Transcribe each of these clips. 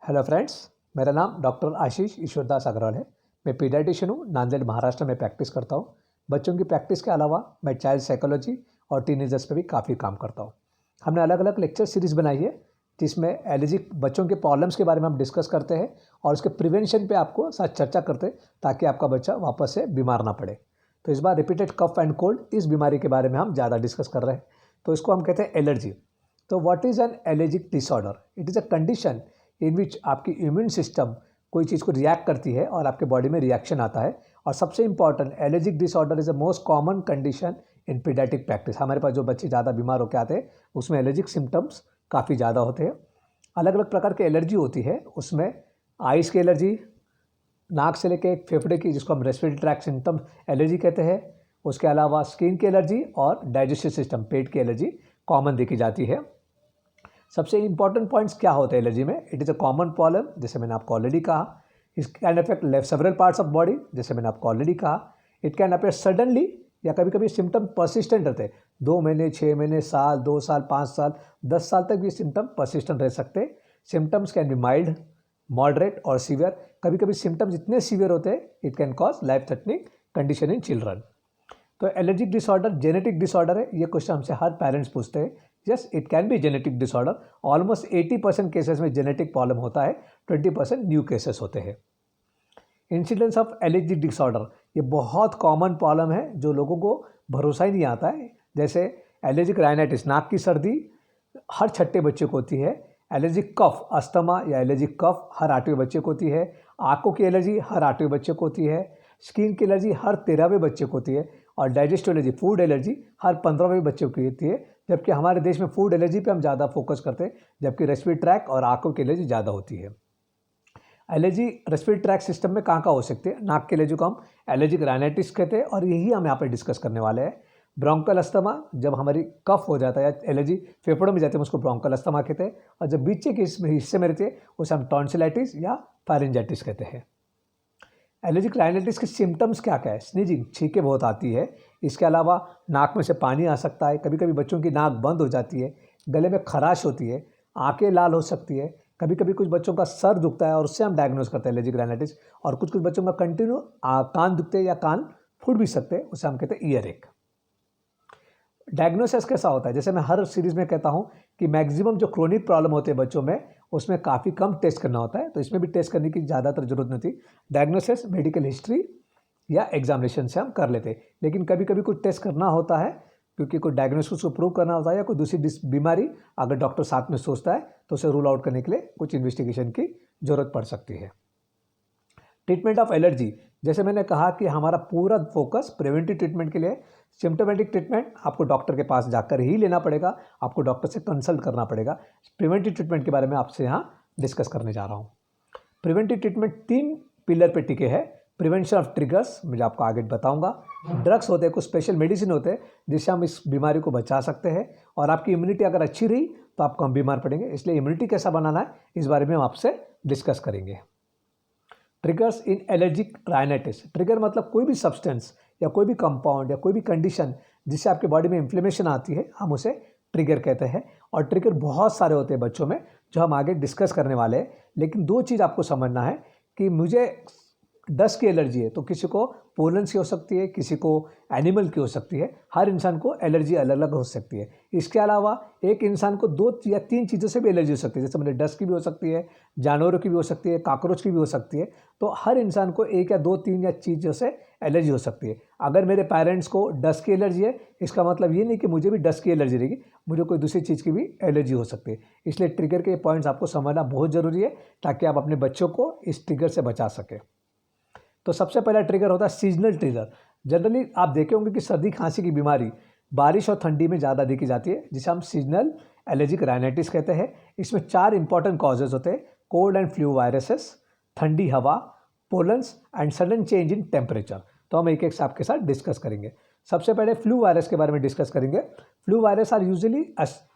Hello friends, मेरा नाम doctor आशीष ईश्वरदास अग्रवाल है। मैं पीडियाट्रिशियन हूँ, नांदेड़ महाराष्ट्र में प्रैक्टिस करता हूँ। बच्चों की प्रैक्टिस के अलावा मैं चाइल्ड साइकोलॉजी और टीनेजर्स पे भी काफ़ी काम करता हूँ। हमने अलग अलग लेक्चर सीरीज़ बनाई है जिसमें एलर्जिक बच्चों के प्रॉब्लम्स के बारे में हम डिस्कस करते हैं और उसके प्रिवेंशन पे आपको साथ चर्चा करते हैं ताकि आपका बच्चा वापस से बीमार ना पड़े। तो इस बार रिपीटेड कफ एंड कोल्ड इस बीमारी के बारे में हम ज़्यादा डिस्कस कर रहे हैं। तो इसको हम कहते हैं एलर्जी। तो what is an allergic disorder? It is a condition in which आपकी इम्यून सिस्टम कोई चीज़ को रिएक्ट करती है और आपके बॉडी में रिएक्शन आता है। और सबसे important, allergic disorder is the most common condition in paediatric practice. हमारे पास जो बच्चे ज़्यादा बीमार होकर आते हैं उसमें एलर्जिक सिम्टम्स काफ़ी ज़्यादा होते हैं। अलग अलग प्रकार की एलर्जी होती है, उसमें आइस की एलर्जी, नाक से लेके फेफड़े की जिसको हम रेस्पिरेटरी ट्रैक सिम्टम एलर्जी कहते हैं, उसके अलावा स्किन की एलर्जी और डाइजेस्टिव सिस्टम पेट की एलर्जी कॉमन देखी जाती है। सबसे इंपॉर्टेंट पॉइंट्स क्या होते हैं एलर्जी में? It is a common problem, जैसे मैंने आपको ऑलरेडी कहा। It can affect left several parts of body, जैसे मैंने आपको ऑलरेडी कहा। इट कैन अपेयर सडनली, या कभी कभी सिम्टम परसिस्टेंट रहते हैं। 2 महीने, 6 महीने, साल, 2 साल, 5 साल, 10 साल तक भी सिम्टम परसिस्टेंट रह सकते हैं। Symptoms can be mild, moderate और सीवियर। कभी कभी सिम्टम्स इतने सीवियर होते हैं it can cause life threatening condition in children. तो एलर्जिक डिसऑर्डर जेनेटिक डिसऑर्डर है, ये क्वेश्चन हमसे हर पेरेंट्स पूछते हैं। Yes, it can be genetic disorder. Almost 80% cases में जेनेटिक प्रॉब्लम होता है, 20% न्यू केसेस होते हैं। इंसिडेंस ऑफ एलर्जिक डिसऑर्डर, ये बहुत कॉमन प्रॉब्लम है जो लोगों को भरोसा ही नहीं आता है। जैसे एलर्जिक राइनाइटिस, नाक की सर्दी हर छठे बच्चे को होती है। एलर्जिक कफ, अस्थमा या एलर्जिक कफ हर 8वें बच्चे को होती है। आंखों की एलर्जी हर 8वें बच्चे को होती है। स्किन की एलर्जी हर 13वें बच्चे को होती है। और डाइजेस्टिव एलर्जी, फूड एलर्जी हर 15वें बच्चे को होती है। जबकि हमारे देश में फूड एलर्जी पे हम ज़्यादा फोकस करते हैं, जबकि रेस्पिरेटरी ट्रैक और आंखों की एलर्जी ज़्यादा होती है। एलर्जी रेस्पिरेटरी ट्रैक सिस्टम में कहाँ हो सकती है? नाक की एलर्जी को हम एलर्जिक राइनाइटिस कहते हैं और यही हम यहाँ पर डिस्कस करने वाले हैं। ब्रोंकल अस्थमा, जब हमारी कफ हो जाता है या एलर्जी फेफड़ों में जाती है उसको ब्रोंकल अस्थमा कहते हैं। और जब बीच के हिस्से में रहती है उसे हम टॉन्सिलाइटिस या फारिंजाइटिस कहते हैं। एलर्जिक राइनाइटिस के सिम्टम्स क्या क्या है? स्नीजिंग, छींकें बहुत आती है। इसके अलावा नाक में से पानी आ सकता है, कभी कभी बच्चों की नाक बंद हो जाती है, गले में खराश होती है, आंखें लाल हो सकती है, कभी कभी कुछ बच्चों का सर दुखता है और उससे हम डायग्नोज करते हैं एलर्जिक राइनाइटिस। और कुछ कुछ बच्चों का कंटिन्यू कान दुखते हैं या कान फूट भी सकते हैं, उसे हम कहते हैं ईयर एक। डायग्नोसिस कैसा होता है? जैसे मैं हर सीरीज़ में कहता हूँ कि मैक्सिमम जो क्रोनिक प्रॉब्लम होते हैं बच्चों में उसमें काफ़ी कम टेस्ट करना होता है, तो इसमें भी टेस्ट करने की ज़्यादातर जरूरत नहीं होती। डायग्नोसिस मेडिकल हिस्ट्री या एग्जामिनेशन से हम कर लेते हैं, लेकिन कभी कभी कुछ टेस्ट करना होता है क्योंकि कोई डायग्नोसिस को प्रूव करना होता है या कोई दूसरी बीमारी अगर डॉक्टर साथ में सोचता है तो उसे रूल आउट करने के लिए कुछ इन्वेस्टिगेशन की जरूरत पड़ सकती है। ट्रीटमेंट ऑफ एलर्जी, जैसे मैंने कहा कि हमारा पूरा फोकस प्रिवेंटिव ट्रीटमेंट के लिए। सिम्टोमेटिक ट्रीटमेंट आपको डॉक्टर के पास जाकर ही लेना पड़ेगा, आपको डॉक्टर से कंसल्ट करना पड़ेगा। प्रिवेंटिव ट्रीटमेंट के बारे में आपसे यहाँ डिस्कस करने जा रहा हूँ। प्रिवेंटिव ट्रीटमेंट 3 पिलर पे टिके हैं। प्रिवेंशन ऑफ ट्रिगर्स, मैं आपको आगे बताऊंगा। ड्रग्स होते हैं, कुछ स्पेशल मेडिसिन होते हैं जिससे हम इस बीमारी को बचा सकते हैं। और आपकी इम्यूनिटी अगर अच्छी रही तो आप कम बीमार पड़ेंगे, इसलिए इम्यूनिटी कैसा बनाना है इस बारे में हम आपसे डिस्कस करेंगे। ट्रिगर्स इन एलर्जिक राइनाइटिस, ट्रिगर मतलब कोई भी सब्सटेंस या कोई भी कंपाउंड या कोई भी कंडीशन जिससे आपके बॉडी में इन्फ्लेमेशन आती है, हम उसे ट्रिगर कहते हैं। और ट्रिगर बहुत सारे होते हैं बच्चों में जो हम आगे डिस्कस करने वाले हैं। लेकिन 2 चीज़ आपको समझना है कि मुझे डस्ट की एलर्जी है तो किसी को पोलन की हो सकती है, किसी को एनिमल की हो सकती है। हर इंसान को एलर्जी अलग अलग हो सकती है। इसके अलावा एक इंसान को 2 या 3 चीज़ों से भी एलर्जी हो सकती है, जैसे मतलब डस्ट की भी हो सकती है, जानवरों की भी हो सकती है, कॉकरोच की भी हो सकती है। तो हर इंसान को 1 या 2, 3 या चीज़ों से एलर्जी हो सकती है। अगर मेरे पेरेंट्स को डस्ट की एलर्जी है, इसका मतलब ये नहीं कि मुझे भी डस्ट की एलर्जी रहेगी, मुझे कोई दूसरी चीज़ की भी एलर्जी हो सकती है। इसलिए ट्रिगर के पॉइंट्स आपको समझना बहुत ज़रूरी है ताकि आप अपने बच्चों को इस ट्रिगर से बचा सकें। तो सबसे पहला ट्रिगर होता है सीजनल ट्रिगर। जनरली आप देखे होंगे कि सर्दी खांसी की बीमारी बारिश और ठंडी में ज़्यादा देखी जाती है, जिसे हम सीजनल एलर्जिक राइनाइटिस कहते हैं। इसमें 4 इंपॉर्टेंट कॉजेज होते हैं: कोल्ड एंड फ्लू वायरसेस, ठंडी हवा, pollens and sudden change in temperature. तो हम एक एक से आपके साथ डिस्कस करेंगे। सबसे पहले फ्लू वायरस के बारे में डिस्कस करेंगे। Flu virus are usually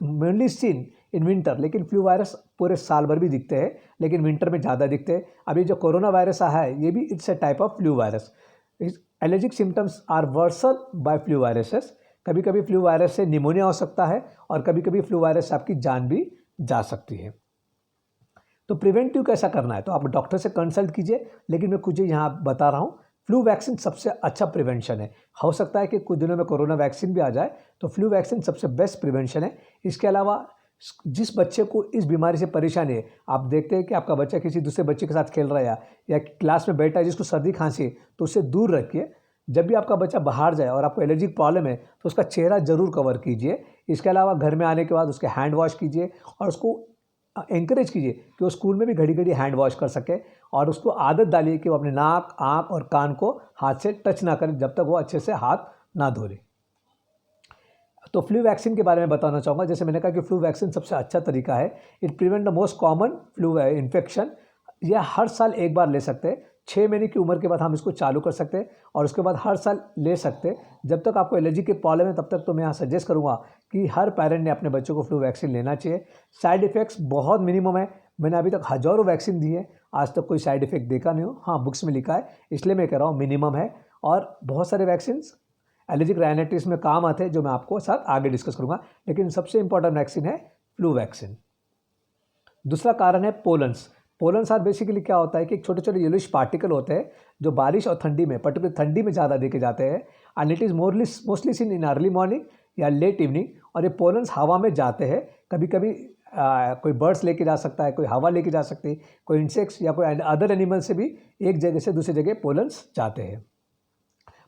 mainly seen in winter, लेकिन फ्लू वायरस पूरे साल भर भी दिखते हैं, लेकिन विंटर में ज़्यादा दिखते हैं। अभी जो कोरोना वायरस आया है ये भी it's a type of flu virus. Allergic symptoms are worsen by flu viruses. कभी कभी फ्लू वायरस से निमोनिया हो सकता है और कभी कभी फ्लू वायरस से आपकी जान भी जा सकती है। तो प्रिवेंटिव कैसा करना है, तो आप डॉक्टर से कंसल्ट कीजिए, लेकिन मैं कुछ यहाँ बता रहा हूँ। फ्लू वैक्सीन सबसे अच्छा प्रिवेंशन है। हो सकता है कि कुछ दिनों में कोरोना वैक्सीन भी आ जाए, तो फ्लू वैक्सीन सबसे बेस्ट प्रिवेंशन है। इसके अलावा जिस बच्चे को इस बीमारी से परेशानी है, आप देखते हैं कि आपका बच्चा किसी दूसरे बच्चे के साथ खेल रहा है या क्लास में बैठा है जिसको सर्दी खांसी है, तो उससे दूर रखिए। जब भी आपका बच्चा बाहर जाए और आपको एलर्जी प्रॉब्लम है, तो उसका चेहरा ज़रूर कवर कीजिए। इसके अलावा घर में आने के बाद उसके हैंड वॉश कीजिए और उसको एंकरेज कीजिए कि वो स्कूल में भी घड़ी घड़ी हैंड वॉश कर सके, और उसको आदत डालिए कि वो अपने नाक, आँख और कान को हाथ से टच ना करे जब तक वो अच्छे से हाथ ना धो ले। तो फ्लू वैक्सीन के बारे में बताना चाहूँगा। जैसे मैंने कहा कि फ्लू वैक्सीन सबसे अच्छा तरीका है। It prevent the most common flu infection. यह हर साल एक बार ले सकते हैं। 6 महीने की उम्र के बाद हम इसको चालू कर सकते हैं और उसके बाद हर साल ले सकते हैं। जब तक आपको एलर्जी की प्रॉब्लम है तब तक तो मैं यहाँ सजेस्ट करूँगा कि हर पेरेंट ने अपने बच्चों को फ्लू वैक्सीन लेना चाहिए। साइड इफ़ेक्ट्स बहुत मिनिमम है। मैंने अभी तक हज़ारों वैक्सीन दी है, आज तक कोई साइड इफ़ेक्ट देखा नहीं हो। हाँ, बुक्स में लिखा है, इसलिए मैं कह रहा हूँ मिनिमम है। और बहुत सारे वैक्सीन एलर्जिक राइनाइटिस में काम आते हैं, जो मैं आपको साथ आगे डिस्कस करूँगा, लेकिन सबसे इंपॉर्टेंट वैक्सीन है फ्लू वैक्सीन। दूसरा कारण है पोलन्स। पोलन्स आर बेसिकली क्या होता है कि एक छोटे छोटे येलोइश पार्टिकल होते हैं जो बारिश और ठंडी में, पर्टिकुलर ठंडी में ज़्यादा देखे जाते हैं, and it is mostly seen in early morning या लेट इवनिंग। और ये पोलन्स हवा में जाते हैं। कभी कभी कोई बर्ड्स लेके जा सकता है, कोई हवा लेके जा सकती है, कोई इंसेक्ट्स या कोई अदर एनिमल से भी एक जगह से दूसरी जगह पोलन्स जाते हैं।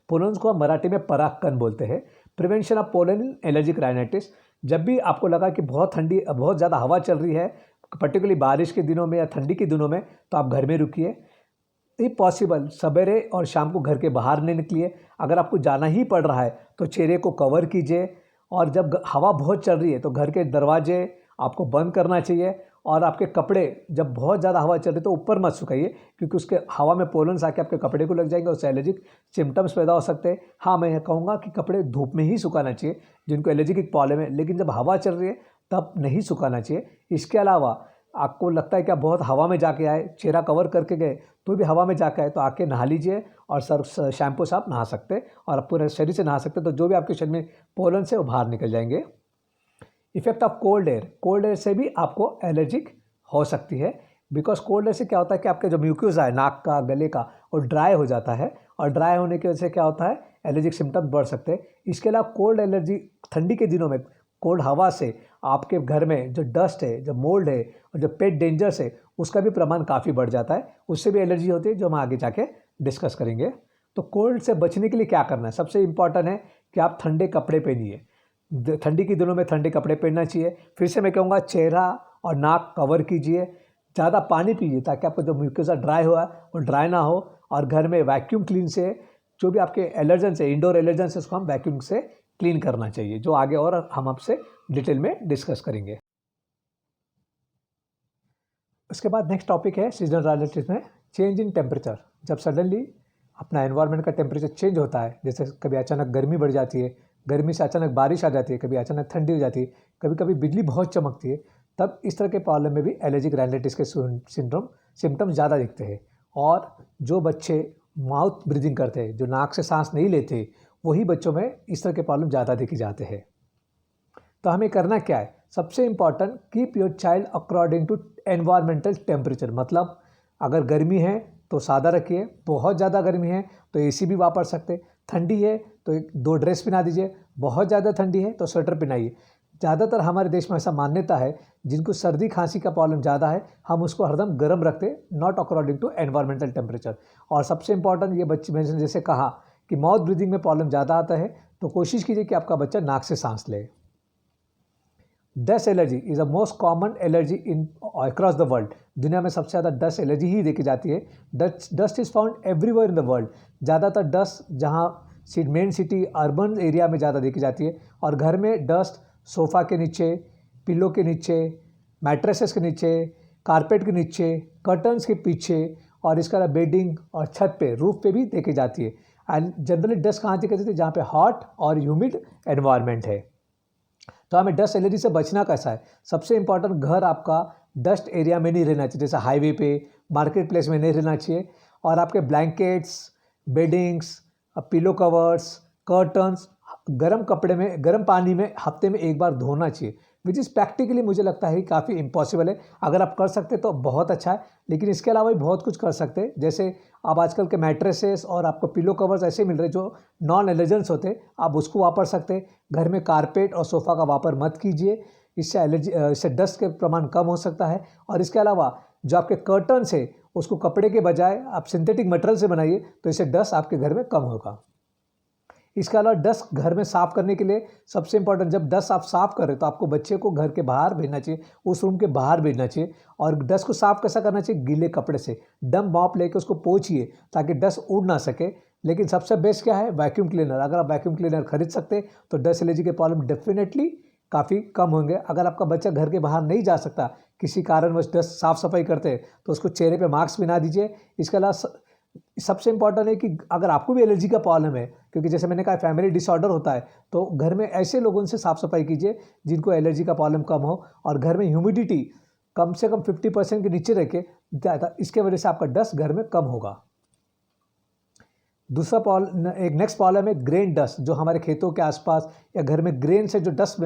पोलन्स को हम मराठी में परागकण बोलते हैं। Prevention of pollen in allergic rhinitis. जब भी आपको लगा कि बहुत ज़्यादा हवा चल रही है, पर्टिकुलरली बारिश के दिनों में या ठंडी के दिनों में, तो आप घर में रुकिए। इफ पॉसिबल सवेरे और शाम को घर के बाहर नहीं निकलिए। अगर आपको जाना ही पड़ रहा है तो चेहरे को कवर कीजिए। और जब हवा बहुत चल रही है तो घर के दरवाजे आपको बंद करना चाहिए। और आपके कपड़े जब बहुत ज़्यादा हवा चल रही है तो ऊपर मत सुखाइए, क्योंकि उसके हवा में पोलन्स आके आपके कपड़े को लग जाएंगे, उससे एलर्जिक सिम्टम्स पैदा हो सकते हैं। हाँ, मैं यह कहूँगा कि कपड़े धूप में ही सुखाना चाहिए जिनको एलर्जी की प्रॉब्लम है, लेकिन जब हवा चल रही है तब नहीं सुखाना चाहिए। इसके अलावा आपको लगता है कि आप बहुत हवा में जाके आए, चेहरा कवर करके गए, तो भी हवा में जाके आए तो आके नहा लीजिए और सर शैम्पू से आप नहा सकते और आप पूरे शरीर से नहा सकते, तो जो भी आपके शरीर में पोलन से वो बाहर निकल जाएंगे। इफेक्ट ऑफ कोल्ड एयर से भी आपको एलर्जिक हो सकती है। बिकॉज कोल्ड एयर से क्या होता है कि आपके जो म्यूक्यूज़ा है नाक का, गले का, वो ड्राई हो जाता है, और ड्राई होने की वजह से क्या होता है, एलर्जिक सिम्टम्स बढ़ सकते हैं। इसके अलावा कोल्ड एलर्जी, ठंडी के दिनों में कोल्ड हवा से आपके घर में जो डस्ट है, जो मोल्ड है और जो पेट डेंजर्स है, उसका भी प्रमाण काफ़ी बढ़ जाता है। उससे भी एलर्जी होती है, जो हम आगे जाके डिस्कस करेंगे। तो कोल्ड से बचने के लिए क्या करना है? सबसे इम्पॉर्टेंट है कि आप ठंडे कपड़े पहनिए। ठंडी के दिनों में ठंडे कपड़े पहनना चाहिए। फिर से मैं कहूँगा चेहरा और नाक कवर कीजिए। ज़्यादा पानी पीजिए ताकि आपका जो म्यूकोसा ड्राई हुआ वो ड्राई ना हो। और घर में वैक्यूम क्लीन से जो भी आपके एलर्जेंस है, इंडोर एलर्जेंस है, उसको हम वैक्यूम से क्लीन करना चाहिए, जो आगे और हम आपसे डिटेल में डिस्कस करेंगे। उसके बाद नेक्स्ट टॉपिक है सीजनल राइनाइटिस में चेंज इन टेम्परेचर। जब सडनली अपना एनवायरनमेंट का टेम्परेचर चेंज होता है, जैसे कभी अचानक गर्मी बढ़ जाती है, गर्मी से अचानक बारिश आ जाती है, कभी अचानक ठंडी हो जाती है, कभी कभी बिजली बहुत चमकती है, तब इस तरह के प्रॉब्लम में भी एलर्जिक राइनाइटिस के सिम्टम्स ज़्यादा दिखते हैं। और जो बच्चे माउथ ब्रीदिंग करते हैं, जो नाक से सांस नहीं लेते, वही बच्चों में इस तरह के प्रॉब्लम ज़्यादा देखे जाते हैं। तो हमें करना क्या है? सबसे important, keep your child according to environmental temperature. मतलब अगर गर्मी है तो सादा रखिए, बहुत ज़्यादा गर्मी है तो एसी भी वापर सकते, ठंडी है तो 2 ड्रेस पहना दीजिए, बहुत ज़्यादा ठंडी है तो स्वेटर पहनाइए। ज़्यादातर हमारे देश में ऐसा मान्यता है, जिनको सर्दी खांसी का प्रॉब्लम ज़्यादा है, हम उसको हरदम गर्म रखते, not according to environmental temperature. और सबसे इंपॉर्टेंट, ये बच्चे मैंने जैसे कहा कि माउथ ब्रीदिंग में प्रॉब्लम ज़्यादा आता है, तो कोशिश कीजिए कि आपका बच्चा नाक से सांस ले। Dust allergy is a most common allergy in across the world. दुनिया में सबसे ज़्यादा डस्ट एलर्जी ही देखी जाती है। Dust is found everywhere in the world. ज़्यादातर डस्ट जहाँ मेन सिटी, अर्बन एरिया में ज़्यादा देखी जाती है। और घर में डस्ट सोफ़ा के नीचे, पिलो के नीचे, मैट्रेसेस के नीचे, कारपेट के नीचे, कर्टन्स के पीछे, और इसका अलावा बेडिंग और छत पे, रूफ पे भी देखी जाती है। एंड जनरली डस्ट कहाँ देखी जाती है? जहाँ पे हॉट और ह्यूमिड एनवायरनमेंट है। तो हमें डस्ट एलर्जी से बचना कैसा है? सबसे इंपॉर्टेंट, घर आपका डस्ट एरिया में नहीं रहना चाहिए, जैसे हाईवे पे, मार्केट प्लेस में नहीं रहना चाहिए। और आपके blankets, weddings, pillow covers, curtains गर्म कपड़े में, गर्म पानी में हफ्ते में एक बार धोना चाहिए, विच इज़ प्रैक्टिकली मुझे लगता है काफ़ी इम्पॉसिबल है। अगर आप कर सकते तो बहुत अच्छा है, लेकिन इसके अलावा भी बहुत कुछ कर सकते हैं। जैसे आप आजकल के मैट्रेसेस और आपको पिलो कवर्स ऐसे मिल रहे हैं जो नॉन एलर्जेंस होते हैं, आप उसको वापर सकते हैं। घर में कारपेट और सोफ़ा का वापर मत कीजिए, इससे डस्ट के प्रमाण कम हो सकता है। और इसके अलावा जो आपके कर्टन्स है उसको कपड़े के बजाय आप सिंथेटिक मटेरियल से बनाइए, तो इससे डस्ट आपके घर में कम होगा। इसके अलावा डस्ट घर में साफ़ करने के लिए सबसे इंपॉर्टेंट, जब डस्ट आप साफ़ करें तो आपको बच्चे को घर के बाहर भेजना चाहिए, उस रूम के बाहर भेजना चाहिए। और डस्ट को साफ़ कैसा करना चाहिए? गीले कपड़े से डंप मॉप लेके उसको पोंछिए ताकि डस्ट उड़ ना सके। लेकिन सबसे बेस्ट क्या है? Vacuum cleaner. अगर आप वैक्यूम क्लीनर खरीद सकते हैं तो डस्ट एलर्जी के प्रॉब्लम डेफिनेटली काफ़ी कम होंगे। अगर आपका बच्चा घर के बाहर नहीं जा सकता, किसी कारणवश डस्ट साफ़ सफाई करते हैं, तो उसको चेहरे पे मास्क पहना दीजिए। इसके अलावा सबसे इंपॉर्टेंट है कि अगर आपको भी एलर्जी का प्रॉब्लम है, क्योंकि जैसे मैंने कहा फैमिली डिसऑर्डर होता है, तो घर में ऐसे लोगों से साफ़ सफाई कीजिए जिनको एलर्जी का प्रॉब्लम कम हो, और घर में ह्यूमिडिटी कम से कम 50% के नीचे रखें, इसके वजह से आपका डस्ट घर में कम होगा। दूसरा प्रॉब्लम, एक नेक्स्ट प्रॉब्लम है ग्रेन डस्ट, जो हमारे खेतों के आसपास या घर में ग्रेन से जो डस्ट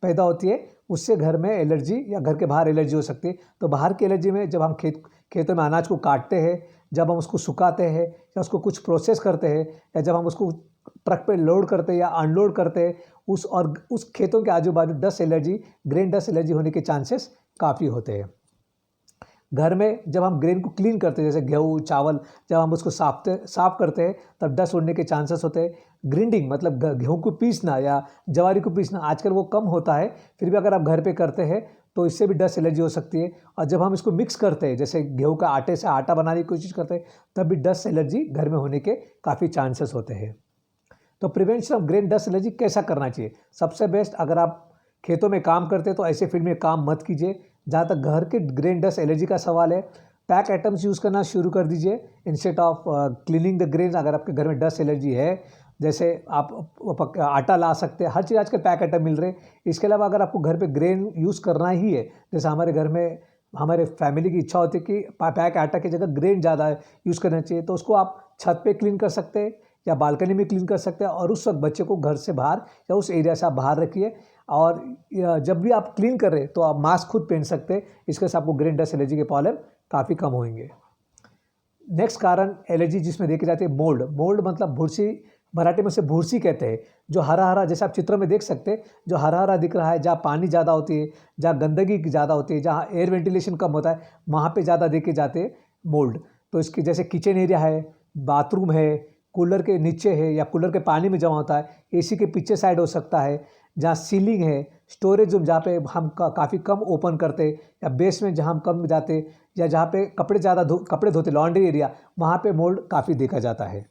पैदा होती है, उससे घर में एलर्जी या घर के बाहर एलर्जी हो सकती है। तो बाहर की एलर्जी में जब हम खेतों में अनाज को काटते हैं, जब हम उसको सुखाते हैं या उसको कुछ प्रोसेस करते हैं, या जब हम उसको ट्रक पे लोड करते हैं या अनलोड करते हैं, उस खेतों के आजू बाजू dust allergy, grain dust allergy होने के चांसेस काफ़ी होते हैं। घर में जब हम ग्रेन को क्लीन करते हैं, जैसे गेहूँ चावल, जब हम उसको साफ़ करते हैं तब डस्ट उड़ने के चांसेस होते हैं। ग्राइंडिंग मतलब गेहूँ को पीसना या जवारी को पीसना, आजकल वो कम होता है, फिर भी अगर आप घर पे करते हैं तो इससे भी डस्ट एलर्जी हो सकती है। और जब हम इसको मिक्स करते हैं, जैसे गेहूँ का आटे से आटा बनाने की कोशिश करते हैं, तब भी डस्ट एलर्जी घर में होने के काफ़ी चांसेस होते हैं। तो prevention of grain dust allergy कैसा करना चाहिए? सबसे बेस्ट, अगर आप खेतों में काम करते हैं तो ऐसे फील्ड में काम मत कीजिए। जहाँ तक घर के ग्रेन डस्ट एलर्जी का सवाल है, पैक आइटम्स यूज़ करना शुरू कर दीजिए instead of cleaning the grain. अगर आपके घर में डस्ट एलर्जी है, जैसे आप आटा ला सकते हैं, हर चीज़ आजकल पैक आइटम मिल रहे हैं। इसके अलावा अगर आपको घर पे ग्रेन यूज़ करना ही है, जैसे हमारे घर में हमारे फैमिली की इच्छा होती है कि पैक आटा की जगह ग्रेन ज़्यादा यूज़ करना चाहिए, तो उसको आप छत पे क्लीन कर सकते हैं या बालकनी में क्लीन कर सकते हैं। और उस वक्त बच्चे को घर से बाहर या उस एरिया से आप बाहर रखिए। और जब भी आप क्लीन कर रहे हैं तो आप मास्क खुद पहन सकते हैं, इसके से आपको ग्रेन डस्ट एलर्जी के प्रॉब्लम काफ़ी कम होंगे। नेक्स्ट कारण एलर्जी जिसमें देखी जाती है मोल्ड। मोल्ड मतलब भूसी, मराठी में उसे भूसी कहते हैं, जो हरा हरा, जैसे आप चित्र में देख सकते हैं, जो हरा हरा दिख रहा है, जहाँ पानी ज़्यादा होती है, जहाँ गंदगी ज़्यादा होती है, जहाँ एयर वेंटिलेशन कम होता है, वहाँ पे ज़्यादा देखे जाते हैं मोल्ड। तो इसके जैसे किचन एरिया है, बाथरूम है, कूलर के नीचे है या कूलर के पानी में जमा होता है, एसी के पीछे साइड हो सकता है, जहाँ सीलिंग है, स्टोरेज रूम जहाँ पे हम काफ़ी कम ओपन करते, या बेस में जहाँ हम कम जाते, या जहाँ पे कपड़े धोते लॉन्ड्री एरिया, वहाँ पे मोल्ड काफ़ी देखा जाता है।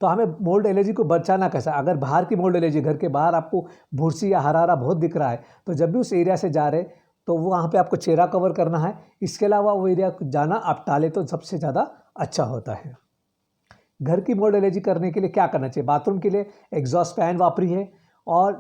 तो हमें मोल्ड एलर्जी को बचाना कैसा? अगर बाहर की मोल्ड एलर्जी, घर के बाहर आपको भूसी या हरा हरा बहुत दिख रहा है, तो जब भी उस एरिया से जा रहे तो वहाँ पे आपको चेहरा कवर करना है। इसके अलावा वो एरिया जाना आप टालें तो सबसे ज़्यादा अच्छा होता है। घर की मोल्ड एलर्जी करने के लिए क्या करना चाहिए? बाथरूम के लिए एग्जॉस्ट फैन वापरिए, और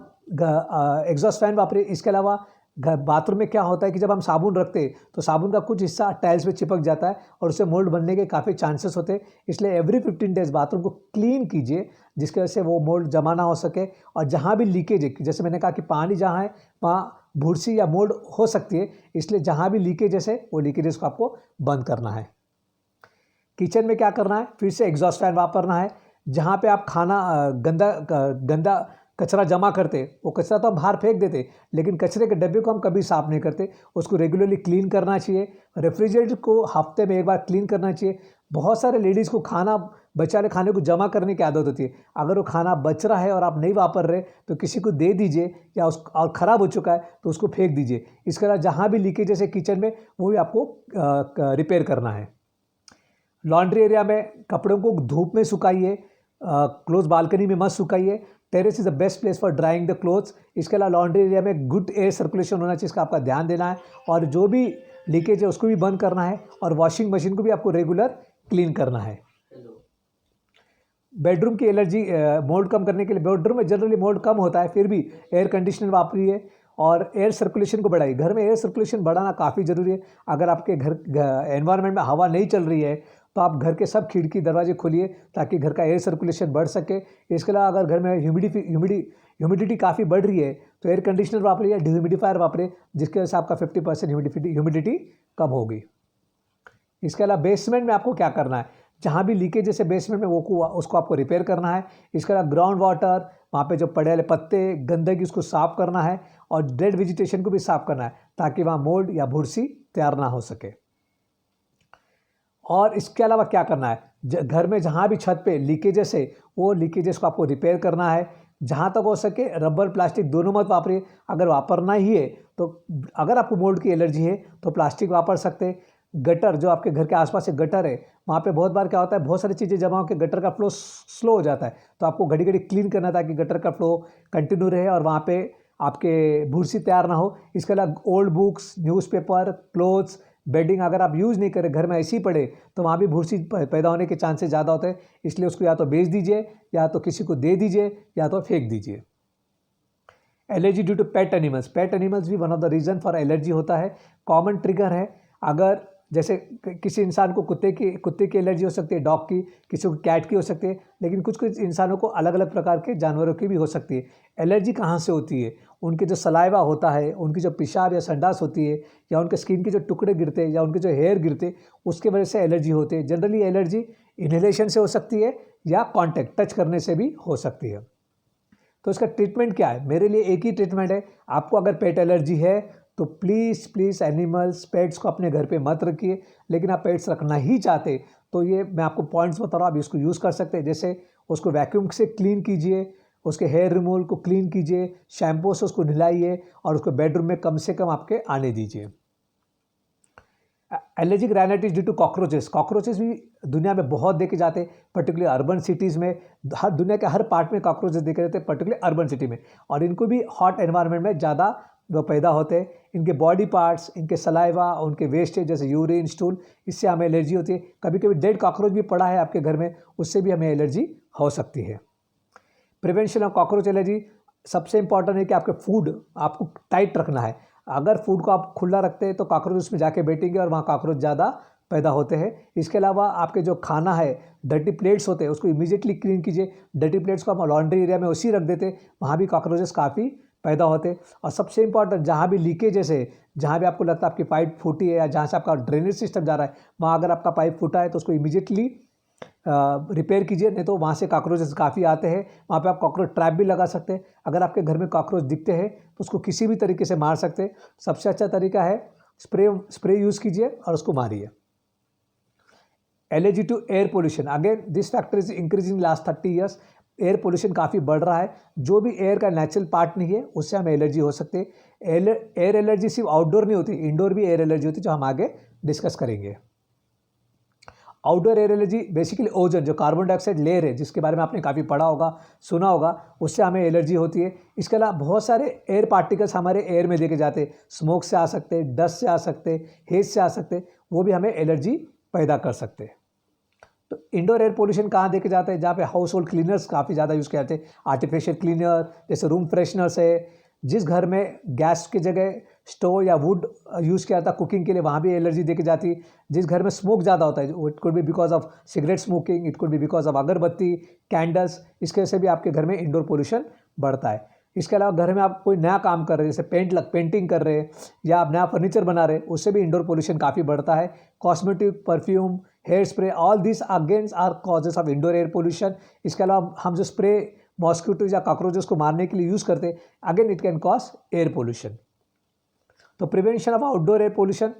एग्जॉस्ट फैन वापरिए। इसके अलावा बाथरूम में क्या होता है कि जब हम साबुन रखते हैं तो साबुन का कुछ हिस्सा टाइल्स पे चिपक जाता है और उससे मोल्ड बनने के काफ़ी चांसेस होते हैं। इसलिए एवरी 15 डेज बाथरूम को क्लीन कीजिए, जिसकी वजह से वो मोल्ड जमा ना हो सके। और जहाँ भी लीकेज है, जैसे मैंने कहा कि पानी जहाँ है वहाँ भूसी या मोल्ड हो सकती है, इसलिए जहाँ भी लीकेजेस है वो लीकेजेस को आपको बंद करना है। किचन में क्या करना है? फिर से एग्जॉस्ट फैन वापरना है। जहाँ पे आप खाना गंदा कचरा जमा करते, वो कचरा तो हम बाहर फेंक देते, लेकिन कचरे के डब्बे को हम कभी साफ़ नहीं करते, उसको रेगुलरली क्लीन करना चाहिए। रेफ्रिजरेटर को हफ्ते में एक बार क्लीन करना चाहिए। बहुत सारे लेडीज़ को बचा खाने को जमा करने की आदत होती है। अगर वो खाना बच रहा है और आप नहीं वापर रहे तो किसी को दे दीजिए, या और ख़राब हो चुका है तो उसको फेंक दीजिए। इसके अलावा जहाँ भी लीकेजेस है किचन में, वो भी आपको रिपेयर करना है। लॉन्ड्री एरिया में कपड़ों को धूप में सुखाइए, क्लोज बालकनी में मत सुखाइए। Terrace is the best place for drying the clothes. इसके अलावा लॉन्ड्री एरिया में गुड एयर सर्कुलेशन होना चाहिए, इसका आपका ध्यान देना है। और जो भी लीकेज है उसको भी बंद करना है, और वॉशिंग मशीन को भी आपको रेगुलर क्लीन करना है। बेडरूम की एलर्जी, मोल्ड कम करने के लिए, बेडरूम में जनरली मोल्ड कम होता है, फिर भी एयर कंडीशनर वापरिए और एयर सर्कुलेशन को बढ़ाइए। घर में एयर सर्कुलेशन बढ़ाना काफ़ी ज़रूरी है। अगर आपके घर एनवायरनमेंट में हवा नहीं चल रही है तो आप घर के सब खिड़की दरवाजे खोलिए ताकि घर का एयर सर्कुलेशन बढ़ सके। इसके अलावा अगर घर में ह्यूमिडिटी काफ़ी बढ़ रही है तो एयर कंडीशनर वापरिए या डिह्यूमिडिफायर वापरिए, जिसकी वजह से आपका 50% ह्यूमिडिटी कम होगी। इसके अलावा बेसमेंट में आपको क्या करना है, जहाँ भी लीकेज जैसे बेसमेंट में उसको आपको रिपेयर करना है। इसके अलावा ग्राउंड वाटर, वहाँ पे जो पड़े वाले पत्ते गंदगी उसको साफ़ करना है और डेड वेजिटेशन को भी साफ़ करना है ताकि वहाँ मोल्ड या भुरसी तैयार ना हो सके। और इसके अलावा क्या करना है, घर में जहाँ भी छत पे लीकेजेस है वो लीकेजेस को आपको रिपेयर करना है। जहाँ तक हो सके रबर प्लास्टिक दोनों मत वापरिए। अगर वापरना ही है तो अगर आपको मोल्ड की एलर्जी है तो प्लास्टिक वापर सकते हैं। गटर, जो आपके घर के आसपास से गटर है, वहाँ पे बहुत बार क्या होता है, बहुत सारी चीज़ें जमा होकर गटर का फ्लो स्लो हो जाता है, तो आपको घड़ी घड़ी क्लीन करना है ताकि गटर का फ्लो कंटिन्यू रहे और वहाँ पे आपके भूसी तैयार ना हो। इसके अलावा old books, newspaper, clothes, bedding अगर आप यूज़ नहीं करें, घर में ऐसे ही पड़े, तो वहाँ भी भूसी पैदा होने के चांसेस ज़्यादा होते हैं। इसलिए उसको या तो बेच दीजिए या तो किसी को दे दीजिए या तो फेंक दीजिए। Allergy due to pet animals भी one of the reason for allergy होता है। कॉमन ट्रिगर है, अगर जैसे किसी इंसान को कुत्ते की एलर्जी हो सकती है, डॉग की, किसी को कैट की हो सकती है, लेकिन कुछ इंसानों को अलग अलग प्रकार के जानवरों की भी हो सकती है। एलर्जी कहाँ से होती है, उनके जो सलाइवा होता है, उनकी जो पेशाब या संडास होती है, या उनके स्किन के जो टुकड़े गिरते हैं या उनके जो हेयर गिरते हैं, उसके वजह से एलर्जी होती है। जनरली एलर्जी इन्हेलेशन से हो सकती है या कॉन्टैक्ट टच करने से भी हो सकती है। तो इसका ट्रीटमेंट क्या है, मेरे लिए एक ही ट्रीटमेंट है। आपको अगर पेट एलर्जी है तो प्लीज़ एनिमल्स, पेट्स को अपने घर पे मत रखिए। लेकिन आप पेट्स रखना ही चाहते तो ये मैं आपको पॉइंट्स बता रहा हूँ, आप इसको यूज़ कर सकते हैं। जैसे उसको वैक्यूम से क्लीन कीजिए, उसके हेयर रिमूवल को क्लीन कीजिए, शैम्पू से उसको नहलाइए और उसको बेडरूम में कम से कम आपके आने दीजिए। Allergic rhinitis due to cockroaches भी दुनिया में बहुत देखे जाते हैं, पर्टिकुलरली अर्बन सिटीज़ में। हर दुनिया के हर पार्ट में कॉकरोचेस देखे जाते हैं, पर्टिकुलरली अर्बन सिटी में, और इनको भी हॉट एनवायरनमेंट में ज़्यादा वो पैदा होते हैं। इनके बॉडी पार्ट्स, इनके सलाइवा, उनके वेस्टेज जैसे यूरिन, स्टूल, इससे हमें एलर्जी होती है। कभी कभी डेड कॉकरोच भी पड़ा है आपके घर में, उससे भी हमें एलर्जी हो सकती है। प्रिवेंशन ऑफ कॉकरोच एलर्जी सबसे इंपॉर्टेंट है कि आपके फूड आपको टाइट रखना है। अगर फूड को आप खुला रखते हैं तो कॉकरोच उसमें जाके बैठेंगे और वहाँ कॉकरोच ज़्यादा पैदा होते हैं। इसके अलावा आपके जो खाना है, डर्टी प्लेट्स होते हैं, उसको इमीडिएटली क्लीन कीजिए। डर्टी प्लेट्स को आप लॉन्ड्री एरिया में उसी रख देते, वहाँ भी कॉकरोचेस काफ़ी पैदा होते। और सबसे इंपॉर्टेंट, जहाँ भी लीकेजेस है, जहाँ भी आपको लगता है आपकी पाइप फूटी है या जहाँ से आपका ड्रेनेज सिस्टम जा रहा है, वहाँ अगर आपका पाइप फूटा है तो उसको इमीडिएटली रिपेयर कीजिए, नहीं तो वहाँ से कॉकरोचेस काफ़ी आते हैं। वहाँ पे आप कॉकरोच ट्रैप भी लगा सकते हैं। अगर आपके घर में कॉकरोच दिखते हैं तो उसको किसी भी तरीके से मार सकते हैं। सबसे अच्छा तरीका है स्प्रे यूज़ कीजिए और उसको मारिए। Allergy to air pollution, again this factor is increasing last 30 years. Air pollution काफ़ी बढ़ रहा है, जो भी एयर का नेचुरल पार्ट नहीं है उससे हमें एलर्जी हो सकती है। एयर एलर्जी सिर्फ आउटडोर नहीं होती, इंडोर भी एयर एलर्जी होती है, जो हम आगे डिस्कस करेंगे। Outdoor air allergy basically ozone, जो कार्बन डाइऑक्साइड लेयर है, जिसके बारे में आपने काफ़ी पढ़ा होगा, सुना होगा, उससे हमें एलर्जी होती है। इसके अलावा बहुत सारे एयर पार्टिकल्स हमारे एयर में देखे जाते हैं, स्मोक से आ सकते हैं, डस्ट से आ सकते हैं, हेज से आ सकते हैं, वो भी हमें एलर्जी पैदा कर सकते हैं। तो इंडोर एयर पोल्यूशन कहाँ देखे जाते हैं, जहाँ पे हाउस होल्ड क्लीनर्स काफ़ी ज़्यादा यूज़ किए जाते हैं। आर्टिफिशियल क्लीनर जैसे रूम फ्रेशनर्स है, जिस घर में गैस की जगह स्टोव या वुड यूज़ किया जाता है कुकिंग के लिए, वहाँ भी एलर्जी देखी जाती है। जिस घर में स्मोक ज़्यादा होता है, it could be because of cigarette smoking, it could be because of अगरबत्ती, कैंडल्स, इसके वजह से भी आपके घर में इंडोर पोल्यूशन बढ़ता है। इसके अलावा घर में आप कोई नया काम कर रहे हैं, जैसे पेंटिंग कर रहे हैं या आप नया फर्नीचर बना रहे हैं, उससे भी इंडोर पोल्यूशन काफ़ी बढ़ता है। Cosmetic, perfume, hair spray, all this against are causes of indoor air pollution. इसके अलावा हम जो स्प्रे मॉस्किटोज या कॉकरोचेस को मारने के लिए यूज़ करते हैं, again it can cause air pollution. तो prevention of outdoor air pollution,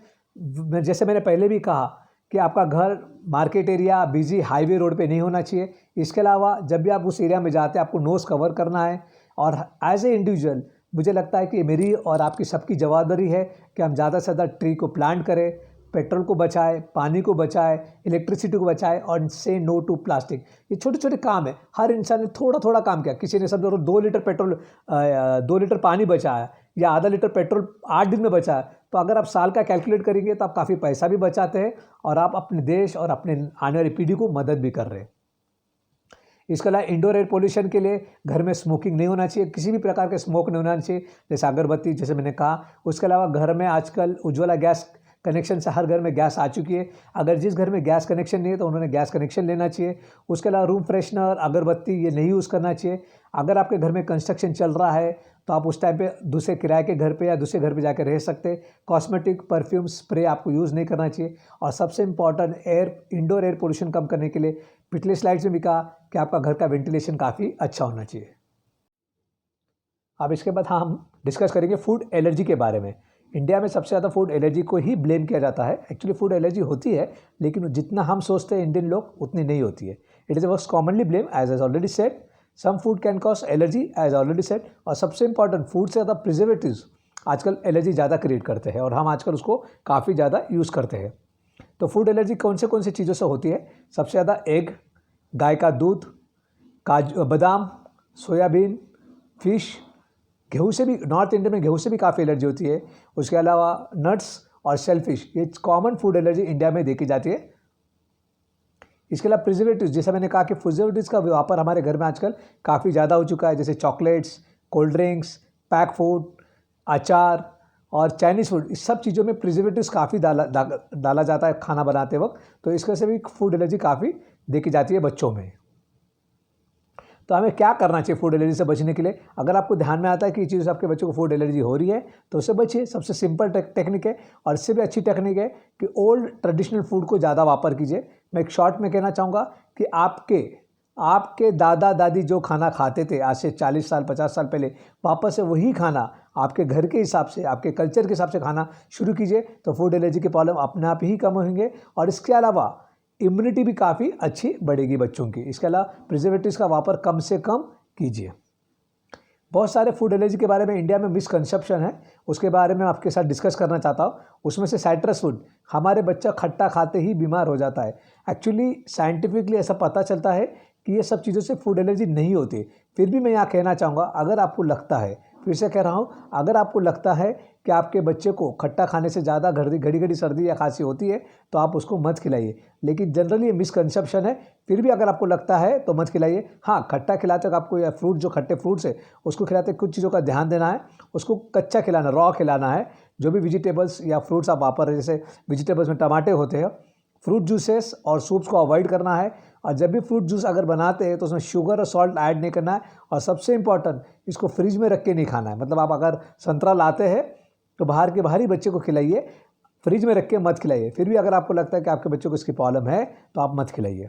जैसे मैंने पहले भी कहा कि आपका घर market area, busy highway road पे नहीं होना चाहिए। इसके अलावा जब भी आप उस एरिया में जाते हैं आपको नोज़ कवर करना है। और एज ए इंडिविजुअल मुझे लगता है कि मेरी और आपकी सबकी जवाबदारी है कि हम ज़्यादा से ज़्यादा ट्री को प्लांट करें, पेट्रोल को बचाए, पानी को बचाए, इलेक्ट्रिसिटी को बचाए, और से नो टू प्लास्टिक। ये छोटे छोटे काम है, हर इंसान ने थोड़ा थोड़ा काम किया। किसी ने समझो 2 लीटर पेट्रोल 2 लीटर पानी बचाया या आधा लीटर पेट्रोल 8 दिन में बचाया, तो अगर आप साल का कैलकुलेट करेंगे तो आप काफ़ी पैसा भी बचाते हैं और आप अपने देश और अपने आने वाली पीढ़ी को मदद भी कर रहे हैं। इसके अलावा इंडोर एयर पोल्यूशन के लिए घर में स्मोकिंग नहीं होना चाहिए, किसी भी प्रकार के स्मोक नहीं होना चाहिए, जैसे अगरबत्ती, जैसे मैंने कहा। उसके अलावा घर में आजकल उज्ज्वला गैस कनेक्शन से हर घर में गैस आ चुकी है। अगर जिस घर में गैस कनेक्शन नहीं है तो उन्होंने गैस कनेक्शन लेना चाहिए। उसके अलावा रूम फ्रेशनर, अगरबत्ती ये नहीं यूज़ करना चाहिए। अगर आपके घर में कंस्ट्रक्शन चल रहा है तो आप उस टाइम पे दूसरे किराए के घर पे या दूसरे घर पे जाकर रह सकते। कॉस्मेटिक, परफ्यूम, स्प्रे आपको यूज़ नहीं करना चाहिए। और सबसे इम्पॉर्टेंट, इंडोर एयर पोल्यूशन कम करने के लिए पिछले स्लाइड्स में भी कहा कि आपका घर का वेंटिलेशन काफ़ी अच्छा होना चाहिए। अब इसके बाद हम डिस्कस करेंगे फूड एलर्जी के बारे में। इंडिया में सबसे ज़्यादा फूड एलर्जी को ही ब्लेम किया जाता है। एक्चुअली फूड एलर्जी होती है, लेकिन जितना हम सोचते हैं इंडियन लोग, उतनी नहीं होती है। It is most commonly blame as already said. Some food can cause allergy as already said. और सबसे इंपॉर्टेंट, फूड से ज़्यादा प्रिजर्वेटिव्स आजकल एलर्जी ज़्यादा क्रिएट करते हैं और हम आजकल उसको काफ़ी ज़्यादा यूज़ करते हैं। तो फूड एलर्जी कौन से चीज़ों से होती है? सबसे ज़्यादा एग, गाय का दूध, काजू, बादाम, सोयाबीन, फिश, गेहूँ से भी, नॉर्थ इंडिया में गेहूँ से भी काफ़ी एलर्जी होती है। उसके अलावा नट्स और शेलफिश, ये कॉमन फूड एलर्जी इंडिया में देखी जाती है। इसके अलावा प्रिजर्वेटिव्स, जैसा मैंने कहा कि प्रिजर्वेटिव्स का व्यापार हमारे घर में आजकल काफ़ी ज़्यादा हो चुका है, जैसे chocolates, cold drinks, pack food, अचार और चाइनीज़ फूड, इस सब चीज़ों में प्रिजर्वेटिव्स काफ़ी डाला जाता है खाना बनाते वक्त। तो इसके से भी फूड एलर्जी काफ़ी देखी जाती है बच्चों में। तो हमें क्या करना चाहिए फूड एलर्जी से बचने के लिए? अगर आपको ध्यान में आता है कि ये चीज़ आपके बच्चों को फूड एलर्जी हो रही है तो उससे बचिए। सबसे सिंपल टेक्निक है और इससे भी अच्छी टेक्निक है कि ओल्ड ट्रेडिशनल फूड को ज़्यादा वापर कीजिए। मैं एक शॉर्ट में कहना चाहूँगा कि आपके दादा दादी जो खाना खाते थे आज से 40 साल 50 साल पहले, वापस से वही खाना आपके घर के हिसाब से, आपके कल्चर के हिसाब से खाना शुरू कीजिए, तो फूड एलर्जी के प्रॉब्लम अपने आप ही कम होंगे। और इसके अलावा इम्यूनिटी भी काफ़ी अच्छी बढ़ेगी बच्चों की। इसके अलावा प्रिजर्वेटिव्स का वापर कम से कम कीजिए। बहुत सारे फूड एलर्जी के बारे में इंडिया में मिसकंसेप्शन है, उसके बारे में आपके साथ डिस्कस करना चाहता हूँ। उसमें से साइट्रस फूड, हमारे बच्चा खट्टा खाते ही बीमार हो जाता है। एक्चुअली साइंटिफिकली ऐसा पता चलता है कि ये सब चीज़ों से फूड एलर्जी नहीं होती। फिर भी मैं यहाँ कहना चाहूँगा, अगर आपको लगता है, फिर से कह रहा हूँ, अगर आपको लगता है कि आपके बच्चे को खट्टा खाने से ज़्यादा घड़ी घड़ी सर्दी या खांसी होती है तो आप उसको मत खिलाइए। लेकिन जनरली ये मिसकंसेप्शन है, फिर भी अगर आपको लगता है तो मत खिलाइए। हाँ, खट्टा खिलाते वक्त आपको या फ्रूट, जो खट्टे फ्रूट्स है उसको खिलाते कुछ चीज़ों का ध्यान देना है। उसको कच्चा खिलाना, रॉ खिलाना है। जो भी वेजिटेबल्स या फ्रूट्स आप वापर रहे, जैसे वेजिटेबल्स में टमाटे होते हैं, फ्रूट जूसेस और सूप्स को अवॉइड करना है। और जब भी फ्रूट जूस अगर बनाते हैं तो उसमें शुगर और सॉल्ट ऐड नहीं करना है। और सबसे इंपॉर्टेंट, इसको फ्रिज में रख के नहीं खाना है। मतलब आप अगर संतरा लाते हैं तो बाहर के बाहर ही बच्चे को खिलाइए, फ्रिज में रख के मत खिलाइए। फिर भी अगर आपको लगता है कि आपके बच्चों को इसकी प्रॉब्लम है तो आप मत खिलाइए।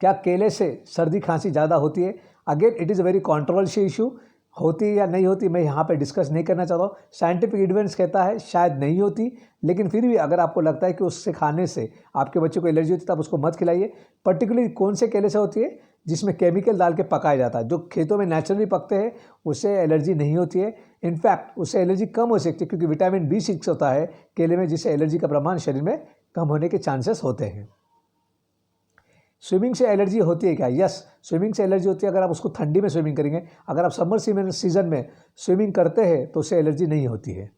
क्या केले से सर्दी खांसी ज़्यादा होती है? Again it is a very controversial issue. होती है या नहीं होती मैं यहाँ पे डिस्कस नहीं करना चाहता हूँ। साइंटिफिक एविडेंस कहता है शायद नहीं होती, लेकिन फिर भी अगर आपको लगता है कि उससे खाने से आपके बच्चों को एलर्जी होती है तो आप उसको मत खिलाइए। पर्टिकुलरली कौन से केले से होती है? जिसमें केमिकल डाल के पकाया जाता है। जो खेतों में नेचुरली पकते हैं उससे एलर्जी नहीं होती है। इनफैक्ट उससे एलर्जी कम हो सकती है क्योंकि विटामिन B6 होता है केले में, जिससे एलर्जी का प्रमाण शरीर में कम होने के चांसेस होते हैं। स्विमिंग से एलर्जी होती है क्या? यस, स्विमिंग से एलर्जी होती है अगर आप उसको ठंडी में स्विमिंग करेंगे। अगर आप समर सीजन में स्विमिंग करते हैं तो उससे एलर्जी नहीं होती है।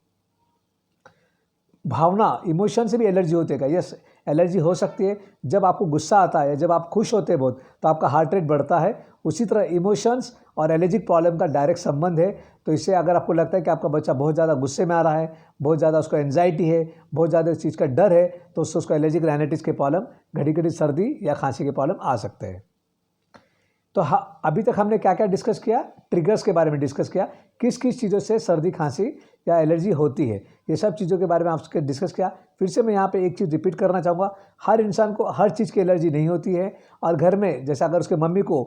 भावना, इमोशन से भी एलर्जी होती है क्या? यस, एलर्जी हो सकती है। जब आपको गुस्सा आता है, जब आप खुश होते हैं बहुत, तो आपका हार्ट रेट बढ़ता है। उसी तरह इमोशंस और एलर्जिक प्रॉब्लम का डायरेक्ट संबंध है। तो इससे अगर आपको लगता है कि आपका बच्चा बहुत ज़्यादा गुस्से में आ रहा है, बहुत ज़्यादा उसको एंजाइटी है, बहुत ज़्यादा इस चीज़ का डर है, तो उससे उसको एलर्जिक राइनाइटिस के प्रॉब्लम, घड़ी घड़ी सर्दी या खांसी के प्रॉब्लम आ सकते हैं। तो हाँ, अभी तक हमने क्या क्या डिस्कस किया? ट्रिगर्स के बारे में डिस्कस किया, किस किस चीज़ों से सर्दी खांसी या एलर्जी होती है, ये सब चीज़ों के बारे में आपसे डिस्कस किया। फिर से मैं यहाँ पे एक चीज़ रिपीट करना चाहूँगा, हर इंसान को हर चीज़ की एलर्जी नहीं होती है। और घर में जैसे अगर उसके मम्मी को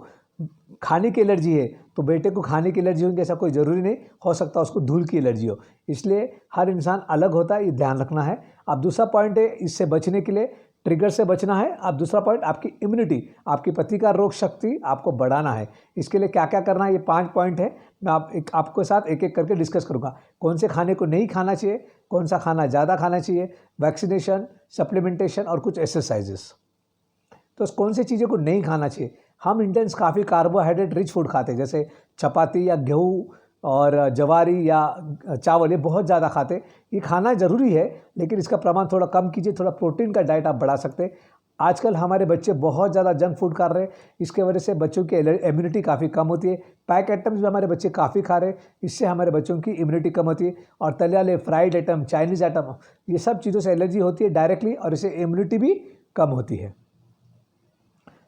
खाने की एलर्जी है तो बेटे को खाने की एलर्जी होगी ऐसा कोई ज़रूरी नहीं, हो सकता है उसको धूल की एलर्जी हो। इसलिए हर इंसान अलग होता है, ये ध्यान रखना है। अब दूसरा पॉइंट है, इससे बचने के लिए, ट्रिगर से बचना है। अब दूसरा पॉइंट, आपकी इम्यूनिटी, आपकी प्रतिकार रोग शक्ति आपको बढ़ाना है। इसके लिए क्या क्या करना है, ये 5 पॉइंट है। मैं आपके साथ एक एक करके डिस्कस करूँगा। कौन से खाने को नहीं खाना चाहिए, कौन सा खाना ज़्यादा खाना चाहिए, वैक्सीनेशन, सप्लीमेंटेशन और कुछ एक्सरसाइजेस। तो कौन सी चीज़ों को नहीं खाना चाहिए? हम इंडियंस काफ़ी कार्बोहाइड्रेट रिच फूड खाते हैं, जैसे चपाती या गेहूँ और जवारी या चावल, ये बहुत ज़्यादा खाते। ये खाना ज़रूरी है लेकिन इसका प्रमाण थोड़ा कम कीजिए। थोड़ा प्रोटीन का डाइट आप बढ़ा सकते हैं। आजकल हमारे बच्चे बहुत ज़्यादा जंक फूड खा रहे हैं, इसके वजह से बच्चों की इम्यूनिटी काफ़ी कम होती है। पैक आइटम्स भी हमारे बच्चे काफ़ी खा रहे हैं, इससे हमारे बच्चों की इम्यूनिटी कम होती है। और तले वाले फ्राइड आइटम, चाइनीज़ आइटम, ये सब चीज़ों से एलर्जी होती है डायरेक्टली, और इससे इम्यूनिटी भी कम होती है।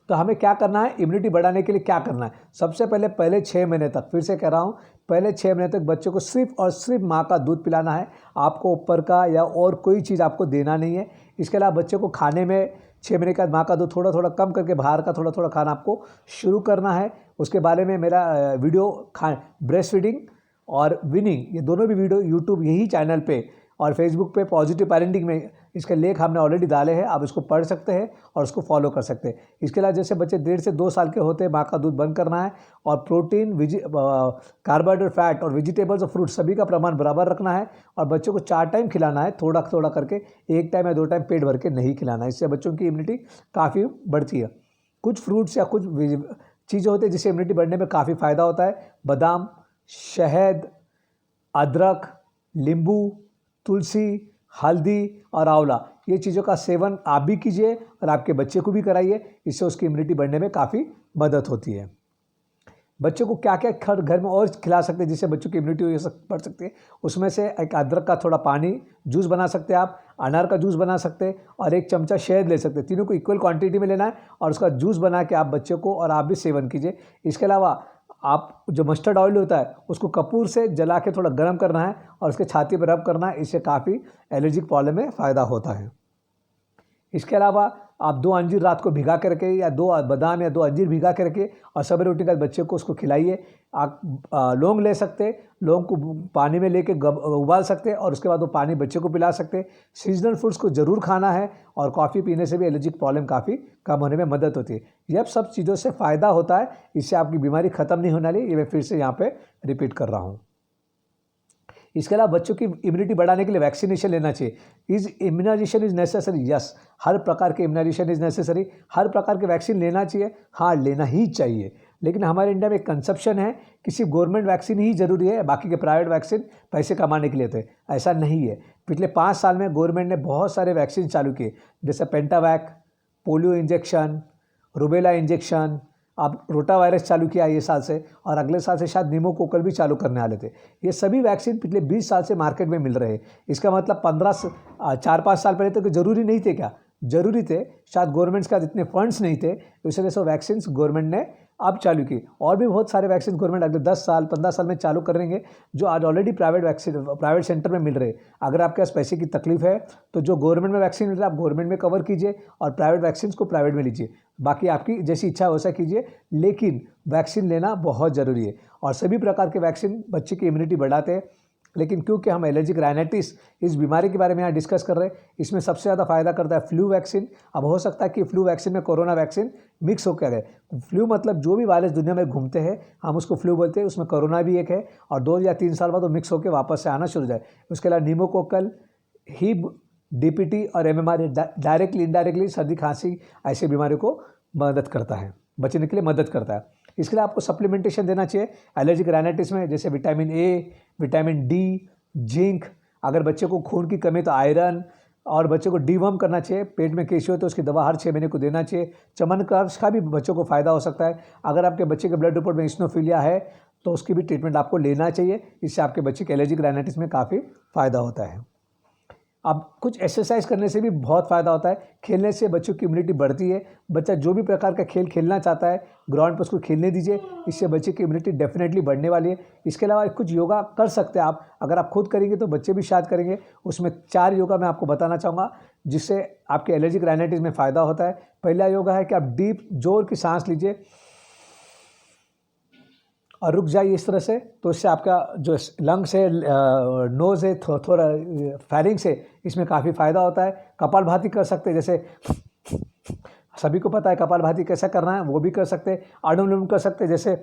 तो हमें क्या करना है, इम्यूनिटी बढ़ाने के लिए क्या करना है? सबसे पहले 6 महीने तक, फिर से कह रहा हूँ, पहले 6 महीने तक बच्चों को सिर्फ और सिर्फ माँ का दूध पिलाना है। आपको ऊपर का या और कोई चीज़ आपको देना नहीं है। इसके अलावा बच्चों को खाने में 6 महीने के बाद माँ का दूध थोड़ा थोड़ा कम करके बाहर का थोड़ा थोड़ा खाना आपको शुरू करना है। उसके बारे में मेरा वीडियो ब्रेस्ट फीडिंग और विनिंग, ये दोनों भी वीडियो यूट्यूब यही चैनल पे और फेसबुक पे पॉजिटिव पेरेंटिंग में इसके लेख हमने ऑलरेडी डाले हैं। आप इसको पढ़ सकते हैं और उसको फॉलो कर सकते हैं। इसके अलावा जैसे बच्चे 1.5 से 2 साल के होते हैं, माँ का दूध बंद करना है और प्रोटीन, कार्बोहाइड्रेट, फैट और वेजिटेबल्स और फ्रूट सभी का प्रमाण बराबर रखना है। और बच्चों को 4 टाइम खिलाना है, थोड़ा थोड़ा करके, 1 टाइम या 2 टाइम पेट भर के नहीं खिलाना है। इससे बच्चों की इम्यूनिटी काफ़ी बढ़ती है। कुछ फ्रूट्स या कुछ चीज़ें होती है जिससे इम्यूनिटी बढ़ने में काफ़ी फ़ायदा होता है। बादाम, शहद, अदरक, नींबू, तुलसी, हल्दी और आंवला, ये चीज़ों का सेवन आप भी कीजिए और आपके बच्चे को भी कराइए। इससे उसकी इम्यूनिटी बढ़ने में काफ़ी मदद होती है। बच्चों को क्या क्या घर में और खिला सकते हैं जिससे बच्चों की इम्यूनिटी बढ़ सकती है, उसमें से एक अदरक का थोड़ा पानी जूस बना सकते हैं आप, अनार का जूस बना सकते हैं और 1 चमचा शहद ले सकते हैं। तीनों को इक्वल क्वांटिटी में लेना है और उसका जूस बना के आप बच्चों को और आप भी सेवन कीजिए। इसके अलावा आप जो मस्टर्ड ऑयल होता है उसको कपूर से जला के थोड़ा गर्म करना है और उसके छाती पर रब करना है। इससे काफ़ी एलर्जिक प्रॉब्लम में फ़ायदा होता है। इसके अलावा आप 2 अंजीर रात को भिगा के रखें या 2 बादाम या 2 अंजीर भिगा के रखिए और सवेरे उठने के बाद बच्चे को उसको खिलाइए। आप लौंग ले सकते हैं, लौंग को पानी में लेके उबाल सकते हैं और उसके बाद वो पानी बच्चे को पिला सकते हैं। सीजनल फ्रूट्स को ज़रूर खाना है और कॉफ़ी पीने से भी एलर्जिक प्रॉब्लम काफ़ी कम होने में मदद होती है। यह सब चीज़ों से फ़ायदा होता है, इससे आपकी बीमारी ख़त्म नहीं होने वाली। ये मैं फिर से यहाँ पे रिपीट कर रहा हूँ। इसके अलावा बच्चों की इम्यूनिटी बढ़ाने के लिए वैक्सीनेशन लेना चाहिए। Is immunization is necessary, yes, हर प्रकार के इम्यूनाइजेशन इज़ नेसेसरी, हर प्रकार के वैक्सीन लेना चाहिए, हाँ लेना ही चाहिए। लेकिन हमारे इंडिया में एक कंसेप्शन है कि सिर्फ गवर्नमेंट वैक्सीन ही ज़रूरी है, बाकी के प्राइवेट वैक्सीन पैसे कमाने के लिए थे। ऐसा नहीं है। पिछले 5 साल में गवर्नमेंट ने बहुत सारे वैक्सीन चालू किए, जैसे पेंटावैक, पोलियो इंजेक्शन, रुबेला इंजेक्शन, अब रोटा वायरस चालू किया ये साल से और अगले साल से शायद निमोकोकल भी चालू करने वाले थे। ये सभी वैक्सीन पिछले 20 साल से मार्केट में मिल रहे हैं। इसका मतलब 4-5 साल पहले तो ज़रूरी नहीं थे क्या? ज़रूरी थे, शायद गवर्नमेंट्स का इतने फंड्स नहीं थे, इस वजह से वैक्सीन गवर्नमेंट ने अब चालू की। और भी बहुत सारे वैक्सीन गवर्नमेंट अगले 10 साल 15 साल में चालू करेंगे, जो आज ऑलरेडी प्राइवेट सेंटर में मिल रहे हैं। अगर आपके पास पैसे की तकलीफ है तो जो गवर्नमेंट में वैक्सीन मिल रहा है आप गवर्नमेंट में कवर कीजिए और प्राइवेट वैक्सीन को प्राइवेट में लीजिए। बाकी आपकी जैसी इच्छा वैसा कीजिए, लेकिन वैक्सीन लेना बहुत ज़रूरी है। और सभी प्रकार के वैक्सीन बच्चे की इम्यूनिटी बढ़ाते हैं। लेकिन क्योंकि हम एलर्जिक राइनाइटिस इस बीमारी के बारे में यहाँ डिस्कस कर रहे हैं, इसमें सबसे ज़्यादा फायदा करता है फ्लू वैक्सीन। अब हो सकता है कि फ्लू वैक्सीन में कोरोना वैक्सीन मिक्स होकर गए। फ्लू मतलब जो भी वायरस दुनिया में घूमते हैं हम उसको फ्लू बोलते हैं, उसमें कोरोना भी एक है और 2 या 3 साल बाद वो मिक्स होकर वापस से आना शुरू हो जाए। उसके अलावा निमोकोकल, हिब, डीपीटी और एमएमआर डायरेक्टली इनडायरेक्टली सर्दी खांसी ऐसी बीमारियों को मदद करता है, बचने के लिए मदद करता है। इसके लिए आपको सप्लीमेंटेशन देना चाहिए एलर्जिक राइनाइटिस में, जैसे vitamin A, vitamin D, zinc. अगर बच्चे को खून की कमी तो आयरन, और बच्चे को डीवर्म करना चाहिए। पेट में कैंसर हो तो उसकी दवा हर 6 महीने को देना चाहिए। च्यवनप्राश का भी बच्चों को फ़ायदा हो सकता है। अगर आपके बच्चे के ब्लड रिपोर्ट में इसिनोफिलिया है तो उसकी भी ट्रीटमेंट आपको लेना चाहिए। इससे आपके बच्चे के एलर्जिक राइनाइटिस में काफ़ी फ़ायदा होता है। अब कुछ एक्सरसाइज करने से भी बहुत फ़ायदा होता है। खेलने से बच्चों की इम्यूनिटी बढ़ती है। बच्चा जो भी प्रकार का खेल खेलना चाहता है ग्राउंड पर उसको खेलने दीजिए, इससे बच्चे की इम्यूनिटी डेफिनेटली बढ़ने वाली है। इसके अलावा कुछ योगा कर सकते हैं आप, अगर आप खुद करेंगे तो बच्चे भी शायद करेंगे। उसमें 4 योगा मैं आपको बताना चाहूँगा जिससे आपके एलर्जिक राइनाइटिस में फ़ायदा होता है। पहला योगा है कि आप डीप जोर की सांस लीजिए और रुक जाइए इस तरह से, तो इससे आपका जो लंग्स है, नोज़ है, थोड़ा फेरिंग्स है, इसमें काफ़ी फ़ायदा होता है। कपालभाति कर सकते हैं, जैसे सभी को पता है कपालभाति कैसे करना है, वो भी कर सकते हैं। अनुलोम विलोम कर सकते हैं, जैसे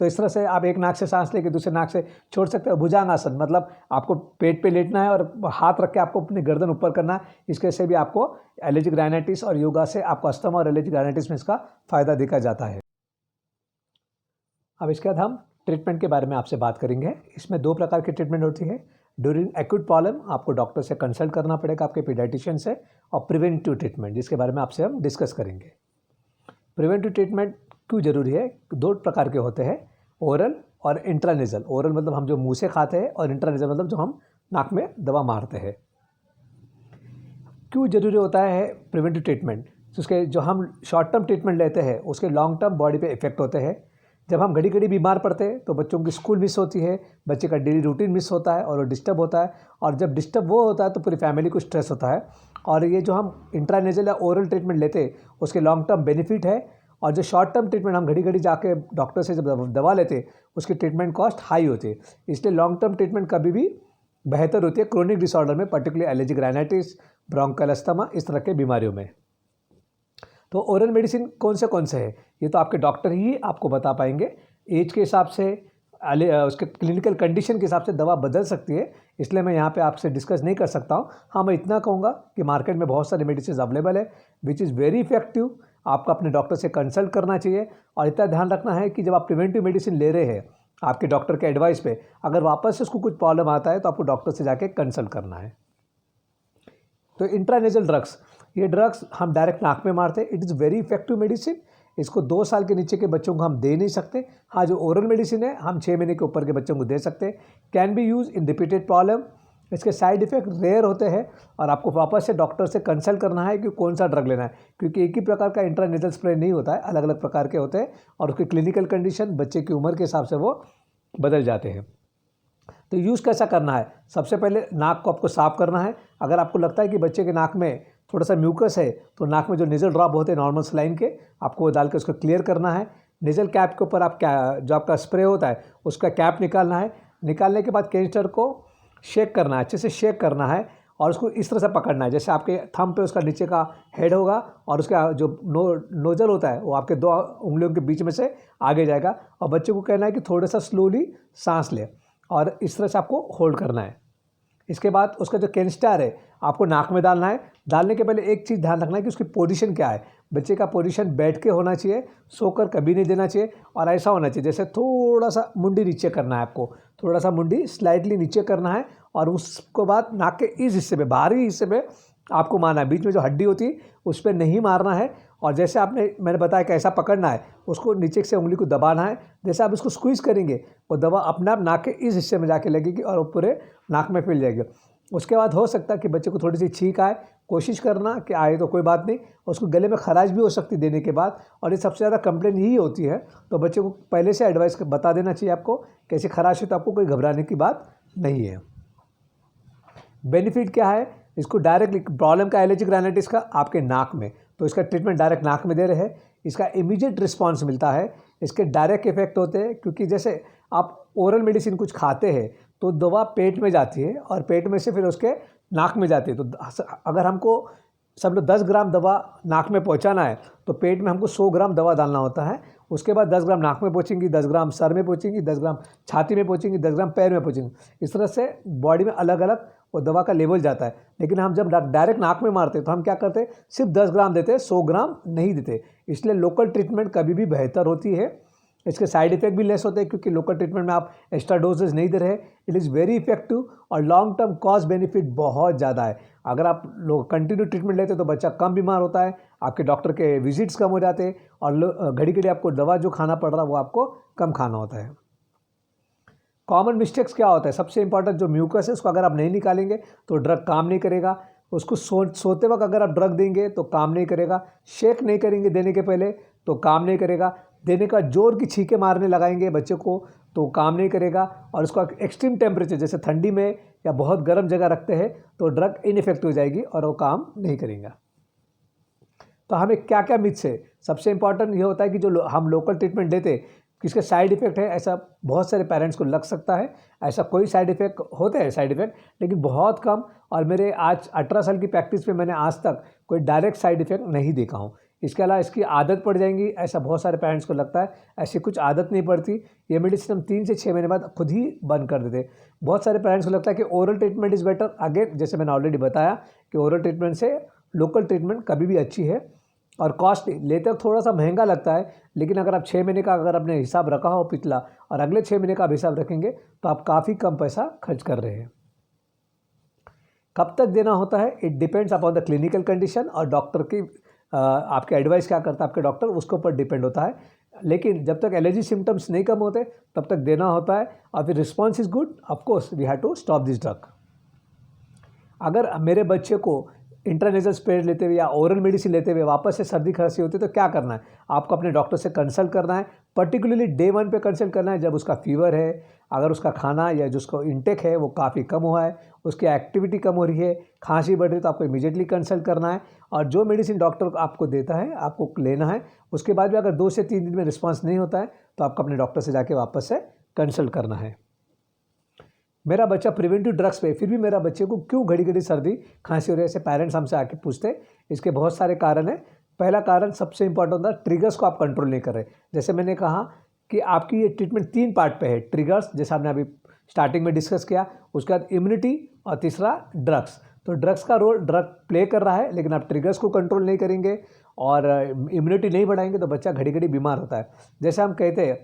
तो इस तरह से आप एक नाक से सांस लेके दूसरे नाक से छोड़ सकते हैं। भुजंगासन मतलब आपको पेट पे लेटना है और हाथ रख के आपको अपनी गर्दन ऊपर करना है। इसके से भी आपको एलर्जिक राइनाइटिस और योगा से आपको अस्थमा और एलर्जिक राइनाइटिस में इसका फ़ायदा देखा जाता है। अब इसके बाद हम ट्रीटमेंट के बारे में आपसे बात करेंगे। इसमें 2 प्रकार की ट्रीटमेंट होती है। ड्यूरिंग एक्यूट प्रॉब्लम आपको डॉक्टर से कंसल्ट करना पड़ेगा, आपके पीडियाट्रिशियन से, और प्रिवेंटिव ट्रीटमेंट जिसके बारे में आपसे हम डिस्कस करेंगे। प्रिवेंटिव ट्रीटमेंट क्यों ज़रूरी है? 2 प्रकार के होते हैं, ओरल और इंट्रानेजल। ओरल मतलब हम जो मुंह से खाते हैं, और इंट्रानेजल मतलब जो हम नाक में दवा मारते हैं। क्यों ज़रूरी होता है प्रिवेंटिव ट्रीटमेंट? उसके जो हम शॉर्ट टर्म ट्रीटमेंट लेते हैं उसके लॉन्ग टर्म बॉडी पे इफेक्ट होते हैं। जब हम घड़ी घड़ी बीमार पड़ते हैं तो बच्चों की स्कूल मिस होती है, बच्चे का डेली रूटीन मिस होता है और वो डिस्टर्ब होता है, और जब डिस्टर्ब वो होता है तो पूरी फैमिली को स्ट्रेस होता है। और ये जो हम इंट्रानेजल या ओरल ट्रीटमेंट लेते हैं उसके लॉन्ग टर्म बेनिफिट है, और जो शॉर्ट टर्म ट्रीटमेंट हम घड़ी घड़ी जाके डॉक्टर से जब दवा लेते हैं उसकी ट्रीटमेंट कॉस्ट हाई होती है। इसलिए लॉन्ग टर्म ट्रीटमेंट कभी भी बेहतर होती है क्रोनिक डिसऑर्डर में, पर्टिकुलरली एलर्जिक राइनाइटिस, ब्रोंकाल अस्थमा, इस तरह के बीमारियों में। तो ओरल मेडिसिन कौन से है ये तो आपके डॉक्टर ही आपको बता पाएंगे। एज के हिसाब से, उसके क्लिनिकल कंडीशन के हिसाब से दवा बदल सकती है, इसलिए मैं यहाँ पे आपसे डिस्कस नहीं कर सकता हूँ। हाँ, मैं इतना कहूँगा कि मार्केट में बहुत सारे मेडिसिन अवेलेबल है विच इज़ वेरी इफेक्टिव। आपको अपने डॉक्टर से कंसल्ट करना चाहिए, और इतना ध्यान रखना है कि जब आप प्रिवेंटिव मेडिसिन ले रहे हैं आपके डॉक्टर के एडवाइस पे, अगर वापस से उसको कुछ प्रॉब्लम आता है तो आपको डॉक्टर से जाके कंसल्ट करना है। तो इंट्रानेजल ड्रग्स, ये ड्रग्स हम डायरेक्ट नाक में मारते हैं। It is very effective medicine. इसको 2 साल के नीचे के बच्चों को हम दे नहीं सकते। हाँ, जो ओरल मेडिसिन है हम 6 महीने के ऊपर के बच्चों को दे सकते हैं। Can be use in repeated problem. इसके साइड इफेक्ट रेयर होते हैं, और आपको वापस से डॉक्टर से कंसल्ट करना है कि कौन सा ड्रग लेना है, क्योंकि एक ही प्रकार का इंट्रानेजल स्प्रे नहीं होता है, अलग अलग प्रकार के होते हैं, और उसकी क्लिनिकल कंडीशन बच्चे की उम्र के हिसाब से वो बदल जाते हैं। तो यूज़ कैसा करना है? सबसे पहले नाक को आपको साफ़ करना है। अगर आपको लगता है कि बच्चे के नाक में थोड़ा सा म्यूकस है तो नाक में जो नेज़ल ड्रॉप होते हैं नॉर्मल सलाइन के, आपको वो डाल के उसको क्लियर करना है। नेज़ल कैप के ऊपर आप जो आपका स्प्रे होता है उसका कैप निकालना है। निकालने के बाद कैनिस्टर को शेक करना है, अच्छे से शेक करना है, और उसको इस तरह से पकड़ना है जैसे आपके थंब पे उसका नीचे का हेड होगा, और उसका जो नोजल होता है वो आपके 2 उंगलियों के बीच में से आगे जाएगा, और बच्चे को कहना है कि थोड़ा सा स्लोली सांस ले, और इस तरह से आपको होल्ड करना है। इसके बाद उसका जो कैनिस्टर है आपको नाक में डालना है। डालने के पहले एक चीज़ ध्यान रखना है कि उसकी पोजीशन क्या है। बच्चे का पोजीशन बैठ के होना चाहिए, सोकर कभी नहीं देना चाहिए, और ऐसा होना चाहिए जैसे थोड़ा सा मुंडी नीचे करना है आपको, थोड़ा सा मुंडी स्लाइटली नीचे करना है, और उसको बाद नाक के इस हिस्से पे, बाहरी हिस्से पे आपको मारना है। बीच में जो हड्डी होती है उस पर नहीं मारना है, और जैसे मैंने बताया कैसा पकड़ना है, उसको नीचे से उंगली को दबाना है। जैसे आप इसको स्क्वीज़ करेंगे वो दवा अपने आप नाक के इस हिस्से में जाके लगेगी और वो पूरे नाक में फैल जाएगी। उसके बाद हो सकता है कि बच्चे को थोड़ी सी छींक आए, कोशिश करना कि आए तो कोई बात नहीं, उसको गले में खराश भी हो सकती देने के बाद, और ये सबसे ज़्यादा कंप्लेन यही होती है। तो बच्चे को पहले से एडवाइस बता देना चाहिए आपको, कैसे खराश है तो आपको कोई घबराने की बात नहीं है। बेनिफिट क्या है? इसको डायरेक्टली प्रॉब्लम का एलर्जिक राइनाइटिस का आपके नाक में, तो इसका ट्रीटमेंट डायरेक्ट नाक में दे रहे हैं। इसका इमीडिएट रिस्पांस मिलता है, इसके डायरेक्ट इफेक्ट होते हैं, क्योंकि जैसे आप ओरल मेडिसिन कुछ खाते हैं तो दवा पेट में जाती है, और पेट में से फिर उसके नाक में जाती है। तो अगर हमको सब लोग 10 ग्राम दवा नाक में पहुंचाना है तो पेट में हमको 100 ग्राम दवा डालना होता है। उसके बाद 10 ग्राम नाक में पहुंचेंगी, 10 ग्राम सर में पहुंचेंगी, 10 ग्राम छाती में पहुंचेंगी, 10 ग्राम पैर में पहुंचेंगी। इस तरह से बॉडी में अलग अलग वो दवा का लेवल जाता है। लेकिन हम जब डायरेक्ट नाक में मारते हैं तो हम क्या करते हैं, सिर्फ 10 ग्राम देते हैं, 100 ग्राम नहीं देते। इसलिए लोकल ट्रीटमेंट कभी भी बेहतर होती है। इसके साइड इफेक्ट भी लेस होते हैं, क्योंकि लोकल ट्रीटमेंट में आप एक्स्ट्रा डोजेज नहीं दे रहे। इट इज़ वेरी इफेक्टिव, और लॉन्ग टर्म कॉस्ट बेनिफिट बहुत ज़्यादा है। अगर आप लोग कंटिन्यू ट्रीटमेंट लेते हैं तो बच्चा कम बीमार होता है, आपके डॉक्टर के विजिट्स कम हो जाते हैं, और घड़ी घड़ी आपको दवा जो खाना पड़ रहा है वो आपको कम खाना होता है। कॉमन मिस्टेक्स क्या होता है? सबसे इंपॉर्टेंट जो म्यूकस है उसको अगर आप नहीं निकालेंगे तो ड्रग काम नहीं करेगा। उसको सोते वक्त अगर आप ड्रग देंगे तो काम नहीं करेगा। शेक नहीं करेंगे देने के पहले तो काम नहीं करेगा। देने का जोर की छींके मारने लगाएंगे बच्चे को तो काम नहीं करेगा। और उसको एक्सट्रीम टेम्परेचर जैसे ठंडी में या बहुत गर्म जगह रखते हैं तो ड्रग इनइफेक्टिव हो जाएगी और वो काम नहीं करेगा। तो हमें क्या क्या मिथ्स है? सबसे इंपॉर्टेंट ये होता है कि जो हम लोकल ट्रीटमेंट देते हैं किसके साइड इफेक्ट है, ऐसा बहुत सारे पेरेंट्स को लग सकता है। ऐसा कोई साइड इफेक्ट होते हैं साइड इफेक्ट, लेकिन बहुत कम। और मेरे आज 18 साल की प्रैक्टिस में मैंने आज तक कोई डायरेक्ट साइड इफेक्ट नहीं देखा हूँ। इसके अलावा इसकी आदत पड़ जाएंगी, ऐसा बहुत सारे पेरेंट्स को लगता है। ऐसी कुछ आदत नहीं पड़ती। ये मेडिसिन हम 3 से 6 महीने बाद खुद ही बंद कर देते। बहुत सारे पेरेंट्स को लगता है कि oral treatment is better. Again जैसे मैंने ऑलरेडी बताया कि ओरल ट्रीटमेंट से लोकल ट्रीटमेंट कभी भी अच्छी है। और कॉस्ट लेते वक्त थोड़ा सा महंगा लगता है, लेकिन अगर आप 6 महीने का अगर आपने हिसाब रखा हो पिछला और अगले 6 महीने का आप हिसाब रखेंगे तो आप काफ़ी कम पैसा खर्च कर रहे हैं। कब तक देना होता है, it depends upon the clinical condition और डॉक्टर की आपके एडवाइस क्या करता है आपके डॉक्टर, उसके ऊपर डिपेंड होता है। लेकिन जब तक एलर्जी सिम्टम्स नहीं कम होते तब तक देना होता है, और फिर response is good, of course we have to stop this drug. अगर मेरे बच्चे को इंट्रानेजल स्प्रे लेते हुए या ओरल मेडिसिन लेते हुए वापस से सर्दी खांसी होती है तो क्या करना है, आपको अपने डॉक्टर से कंसल्ट करना है। पर्टिकुलरली डे 1 पे कंसल्ट करना है, जब उसका फीवर है, अगर उसका खाना या जिसको इंटेक है वो काफ़ी कम हुआ है, उसकी एक्टिविटी कम हो रही है, खांसी बढ़ रही है, तो आपको इमीडिएटली कंसल्ट करना है। और जो मेडिसिन डॉक्टर आपको देता है आपको लेना है। उसके बाद भी अगर 2 से 3 दिन में रिस्पॉन्स नहीं होता है तो आपको अपने डॉक्टर से जाके वापस से कंसल्ट करना है। मेरा बच्चा प्रिवेंटिव ड्रग्स पे, फिर भी मेरा बच्चे को क्यों घड़ी घड़ी सर्दी खांसी हो रही है, ऐसे पेरेंट्स हमसे आके पूछते हैं। इसके बहुत सारे कारण हैं। पहला कारण सबसे इंपॉर्टेंट होता है, ट्रिगर्स को आप कंट्रोल नहीं कर रहे। जैसे मैंने कहा कि आपकी ये ट्रीटमेंट 3 पार्ट पे है। ट्रिगर्स जैसे हमने अभी स्टार्टिंग में डिस्कस किया, उसके बाद इम्यूनिटी और तीसरा ड्रग्स। तो ड्रग्स का रोल ड्रग प्ले कर रहा है, लेकिन आप ट्रिगर्स को कंट्रोल नहीं करेंगे और इम्यूनिटी नहीं बढ़ाएंगे तो बच्चा घड़ी घड़ी बीमार होता है। जैसे हम कहते हैं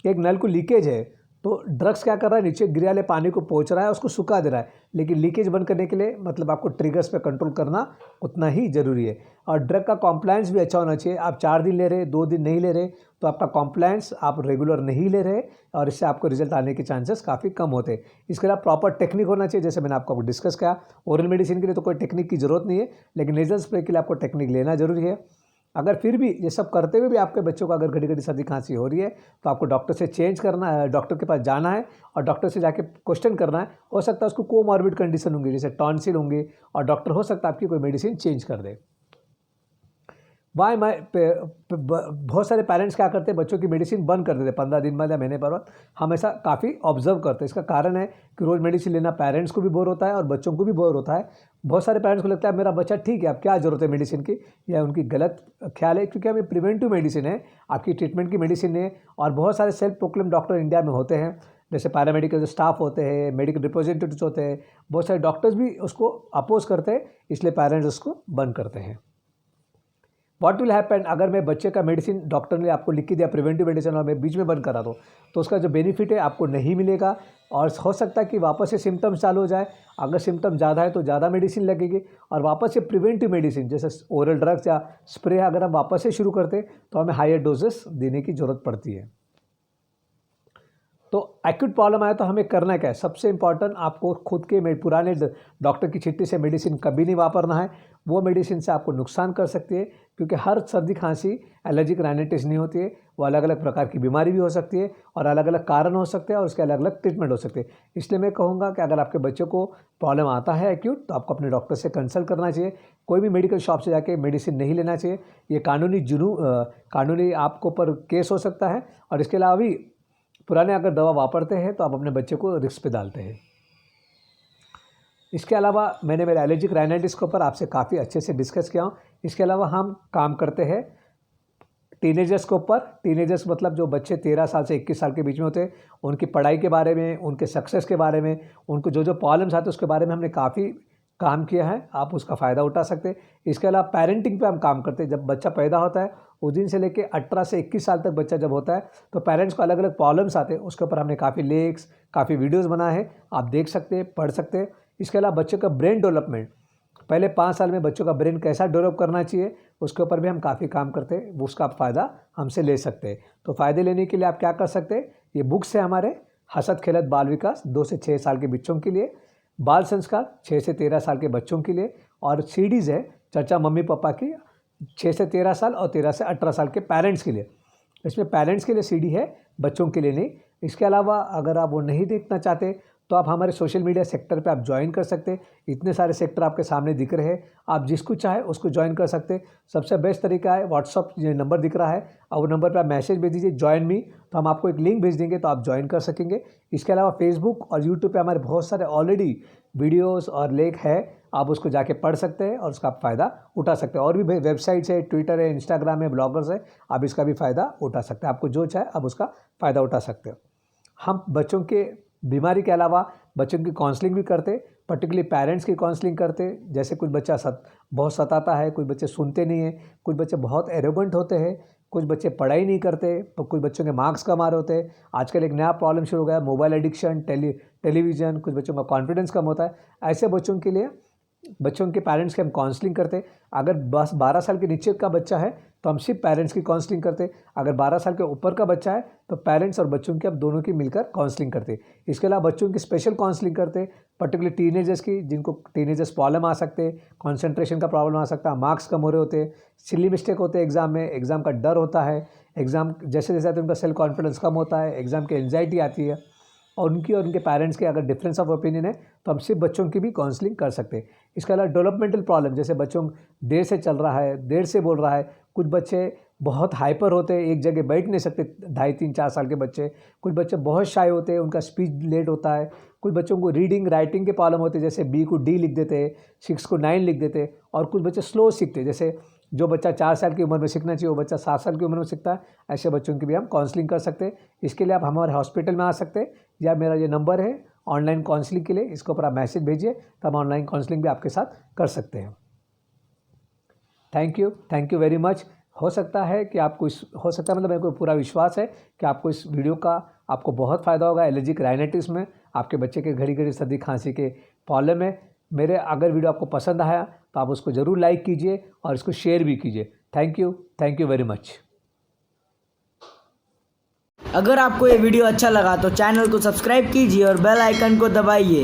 कि एक नल को लीकेज है, तो ड्रग्स क्या कर रहा है, नीचे गिरे वाले पानी को पहुंच रहा है, उसको सुखा दे रहा है। लेकिन लीकेज बंद करने के लिए मतलब आपको ट्रिगर्स पे कंट्रोल करना उतना ही ज़रूरी है। और ड्रग का कॉम्प्लायंस भी अच्छा होना चाहिए। आप 4 दिन ले रहे, 2 दिन नहीं ले रहे, तो आपका कॉम्प्लायंस आप रेगुलर नहीं ले रहे और इससे आपको रिजल्ट आने के चांसेस काफ़ी कम होते हैं। इसके अलावा प्रॉपर टेक्निक होना चाहिए, जैसे मैंने आपको डिस्कस किया। ओरल मेडिसिन के लिए तो कोई टेक्निक की ज़रूरत नहीं है, लेकिन नेजल स्प्रे के लिए आपको टेक्निक लेना जरूरी है। अगर फिर भी ये सब करते हुए भी आपके बच्चों को अगर घड़ी घड़ी सर्दी खांसी हो रही है तो आपको डॉक्टर से चेंज करना है, डॉक्टर के पास जाना है और डॉक्टर से जाके क्वेश्चन करना है। हो सकता है उसको कोमॉर्बिड कंडीशन होंगी, जैसे टॉन्सिल होंगे, और डॉक्टर हो सकता है आपकी कोई मेडिसिन चेंज कर दे। वाई बहुत सारे पेरेंट्स क्या करते हैं, बच्चों की मेडिसिन बंद कर देते 15 दिन बाद या महीने बाद। हम ऐसा काफ़ी ऑब्जर्व करते हैं। इसका कारण है कि रोज़ मेडिसिन लेना पेरेंट्स को भी बोर होता है और बच्चों को भी बोर होता है। बहुत सारे पेरेंट्स को लगता है मेरा बच्चा ठीक है, अब क्या ज़रूरत है मेडिसिन की, या उनकी गलत ख्याल है, क्योंकि हमें प्रिवेंटिव मेडिसिन है, आपकी ट्रीटमेंट की मेडिसिन है। और बहुत सारे सेल्फ प्रोक्लेम डॉक्टर इंडिया में होते हैं, जैसे पैरामेडिकल स्टाफ होते हैं, मेडिकल रिप्रेजेंटेटिव्स होते हैं, बहुत सारे डॉक्टर्स भी उसको अपोज करते हैं, इसलिए पेरेंट्स उसको बंद करते हैं। व्हाट विल हैपन, अगर मैं बच्चे का मेडिसिन डॉक्टर ने आपको लिख के दिया प्रिवेंटिव मेडिसिन और मैं बीच में बंद करा दूँ तो उसका जो बेनिफिट है आपको नहीं मिलेगा, और हो सकता है कि वापस से सिम्टम्स चालू हो जाए। अगर सिम्टम ज़्यादा है तो ज़्यादा मेडिसिन लगेगी, और वापस से प्रिवेंटिव मेडिसिन जैसे ओरल ड्रग्स या स्प्रे अगर हम वापस से शुरू करते तो हमें हायर डोजेस देने की ज़रूरत पड़ती है। तो एक्यूट प्रॉब्लम आया तो हमें करना क्या है, सबसे इंपॉर्टेंट आपको खुद के पुराने डॉक्टर की चिट्ठी से मेडिसिन कभी नहीं वापरना है। वो मेडिसिन से आपको नुकसान कर सकती है, क्योंकि हर सर्दी खांसी एलर्जिक राइनाइटिस नहीं होती है। वो अलग अलग प्रकार की बीमारी भी हो सकती है और अलग अलग कारण हो सकते हैं और उसके अलग अलग ट्रीटमेंट हो सकते हैं। इसलिए मैं कहूँगा कि अगर आपके बच्चों को प्रॉब्लम आता है एक्यूट तो आपको अपने डॉक्टर से कंसल्ट करना चाहिए। कोई भी मेडिकल शॉप से जाके मेडिसिन नहीं लेना चाहिए। ये कानूनी आपको पर केस हो सकता है, और इसके अलावा भी पुराने अगर दवा वापरते हैं तो आप अपने बच्चे को रिस्क पे डालते हैं। इसके अलावा मैंने मेरे एलर्जिक राइनाइटिस के ऊपर आपसे काफ़ी अच्छे से डिस्कस किया हूँ। इसके अलावा हम काम करते हैं टीनेजर्स के ऊपर। टीनेजर्स मतलब जो बच्चे 13 साल से 21 साल के बीच में होते हैं, उनकी पढ़ाई के बारे में, उनके सक्सेस के बारे में, उनको जो जो प्रॉब्लम्स आते हैं उसके बारे में हमने काफ़ी काम किया है। आप उसका फ़ायदा उठा सकते हैं। इसके अलावा पेरेंटिंग पे हम काम करते हैं। जब बच्चा पैदा होता है उस दिन से लेकर 18 से 21 साल तक बच्चा जब होता है तो पेरेंट्स को अलग अलग प्रॉब्लम्स आते हैं, उसके ऊपर हमने काफ़ी लेक्स, काफ़ी वीडियोज़ बनाए हैं, आप देख सकते हैं, पढ़ सकते हैं। इसके अलावा बच्चों का ब्रेन डेवलपमेंट, पहले 5 साल में बच्चों का ब्रेन कैसा डेवलप करना चाहिए उसके ऊपर भी हम काफ़ी काम करते हैं। वो उसका फ़ायदा हमसे ले सकते हैं। तो फ़ायदे लेने के लिए आप क्या कर सकते हैं, ये बुक्स है हमारे हसत खेलत बाल विकास 2 से 6 साल के बच्चों के लिए, बाल संस्कार 6 से 13 साल के बच्चों के लिए, और सीडीज़ है चर्चा मम्मी पापा की 6 से 13 साल और 13 से 18 साल के पेरेंट्स के लिए। इसमें पेरेंट्स के लिए सीडी है, बच्चों के लिए नहीं। इसके अलावा अगर आप वो नहीं देखना चाहते तो आप हमारे सोशल मीडिया सेक्टर पे आप ज्वाइन कर सकते हैं। इतने सारे सेक्टर आपके सामने दिख रहे हैं, आप जिसको चाहे उसको ज्वाइन कर सकते हैं। सबसे बेस्ट तरीका है व्हाट्सअप, ये नंबर दिख रहा है और वो नंबर पे आप मैसेज भेज दीजिए ज्वाइन मी, तो हम आपको एक लिंक भेज देंगे तो आप ज्वाइन कर सकेंगे। इसके अलावा फेसबुक और यूट्यूब पे हमारे बहुत सारे ऑलरेडी वीडियोस और लेख है, आप उसको जाके पढ़ सकते हैं और उसका आप फ़ायदा उठा सकते हैं। और भी वेबसाइट्स है, ट्विटर है, इंस्टाग्राम है, ब्लॉगर्स है, आप इसका भी फ़ायदा उठा सकते हैं। आपको जो चाहे आप उसका फ़ायदा उठा सकते हो। हम बच्चों के बीमारी के अलावा बच्चों की काउंसलिंग भी करते, पर्टिकुलरली पेरेंट्स की काउंसलिंग करते। जैसे कुछ बच्चा बहुत सताता है, कुछ बच्चे सुनते नहीं हैं, कुछ बच्चे बहुत एरोगेंट होते हैं, कुछ बच्चे पढ़ाई नहीं करते, तो कुछ बच्चों के मार्क्स कम आ रहे होते हैं। आजकल एक नया प्रॉब्लम शुरू हो गया, मोबाइल एडिक्शन, टेलीविज़न, कुछ बच्चों का कॉन्फिडेंस कम होता है। ऐसे बच्चों के लिए बच्चों के पेरेंट्स की हम काउंसलिंग करते। अगर बस 12 साल के नीचे का बच्चा है तो हम सिर्फ पेरेंट्स की काउंसलिंग करते। अगर 12 साल के ऊपर का बच्चा है तो पेरेंट्स और बच्चों की हम दोनों की मिलकर काउंसलिंग करते। इसके अलावा बच्चों की स्पेशल काउंसलिंग करते, पर्टिकुलर टीनेजर्स की, जिनको टीनेजर्स प्रॉब्लम आ सकते, कंसंट्रेशन का प्रॉब्लम आ सकता है, मार्क्स कम हो रहे होते, सिली मिस्टेक होते हैं एग्ज़ाम में, एग्ज़ाम का डर होता है, एग्ज़ाम जैसे जैसे आते हैं उनका सेल्फ कॉन्फिडेंस कम होता है, एग्ज़ाम की एंजाइटी आती है, और उनकी और उनके पेरेंट्स के अगर डिफरेंस ऑफ ओपिनियन है तो हम सिर्फ बच्चों की भी काउंसलिंग कर सकते हैं। इसके अलावा डेवलपमेंटल प्रॉब्लम, जैसे बच्चों देर से चल रहा है, देर से बोल रहा है, कुछ बच्चे बहुत हाइपर होते हैं, एक जगह बैठ नहीं सकते, 2.5, 3, 4 साल के बच्चे, कुछ बच्चे बहुत शाय होते हैं, उनका स्पीच लेट होता है, कुछ बच्चों को रीडिंग राइटिंग के प्रॉब्लम होते हैं, जैसे बी को डी लिख देते हैं, 6 को 9 लिख देते हैं, और कुछ बच्चे स्लो सीखते हैं, जैसे जो बच्चा 4 साल की उम्र में सीखना चाहिए वो बच्चा 7 साल की उम्र में सीखता है। ऐसे बच्चों की भी हम काउंसलिंग कर सकते हैं। इसके लिए आप हमारे हॉस्पिटल में आ सकते हैं, या मेरा ये नंबर है ऑनलाइन काउंसलिंग के लिए, इसके ऊपर आप मैसेज भेजिए तो हम ऑनलाइन काउंसलिंग भी आपके साथ कर सकते हैं। Thank you very much. हो सकता है मतलब मेरे को पूरा विश्वास है कि आपको इस वीडियो का आपको बहुत फ़ायदा होगा। एलर्जिक राइनाइटिस में आपके बच्चे के घड़ी घड़ी सर्दी खांसी के प्रॉब्लम है, मेरे अगर वीडियो आपको पसंद आया तो आप उसको ज़रूर लाइक कीजिए और इसको शेयर भी कीजिए। Thank you very much. अगर आपको ये वीडियो अच्छा लगा तो चैनल को सब्सक्राइब कीजिए और बेल आइकन को दबाइए।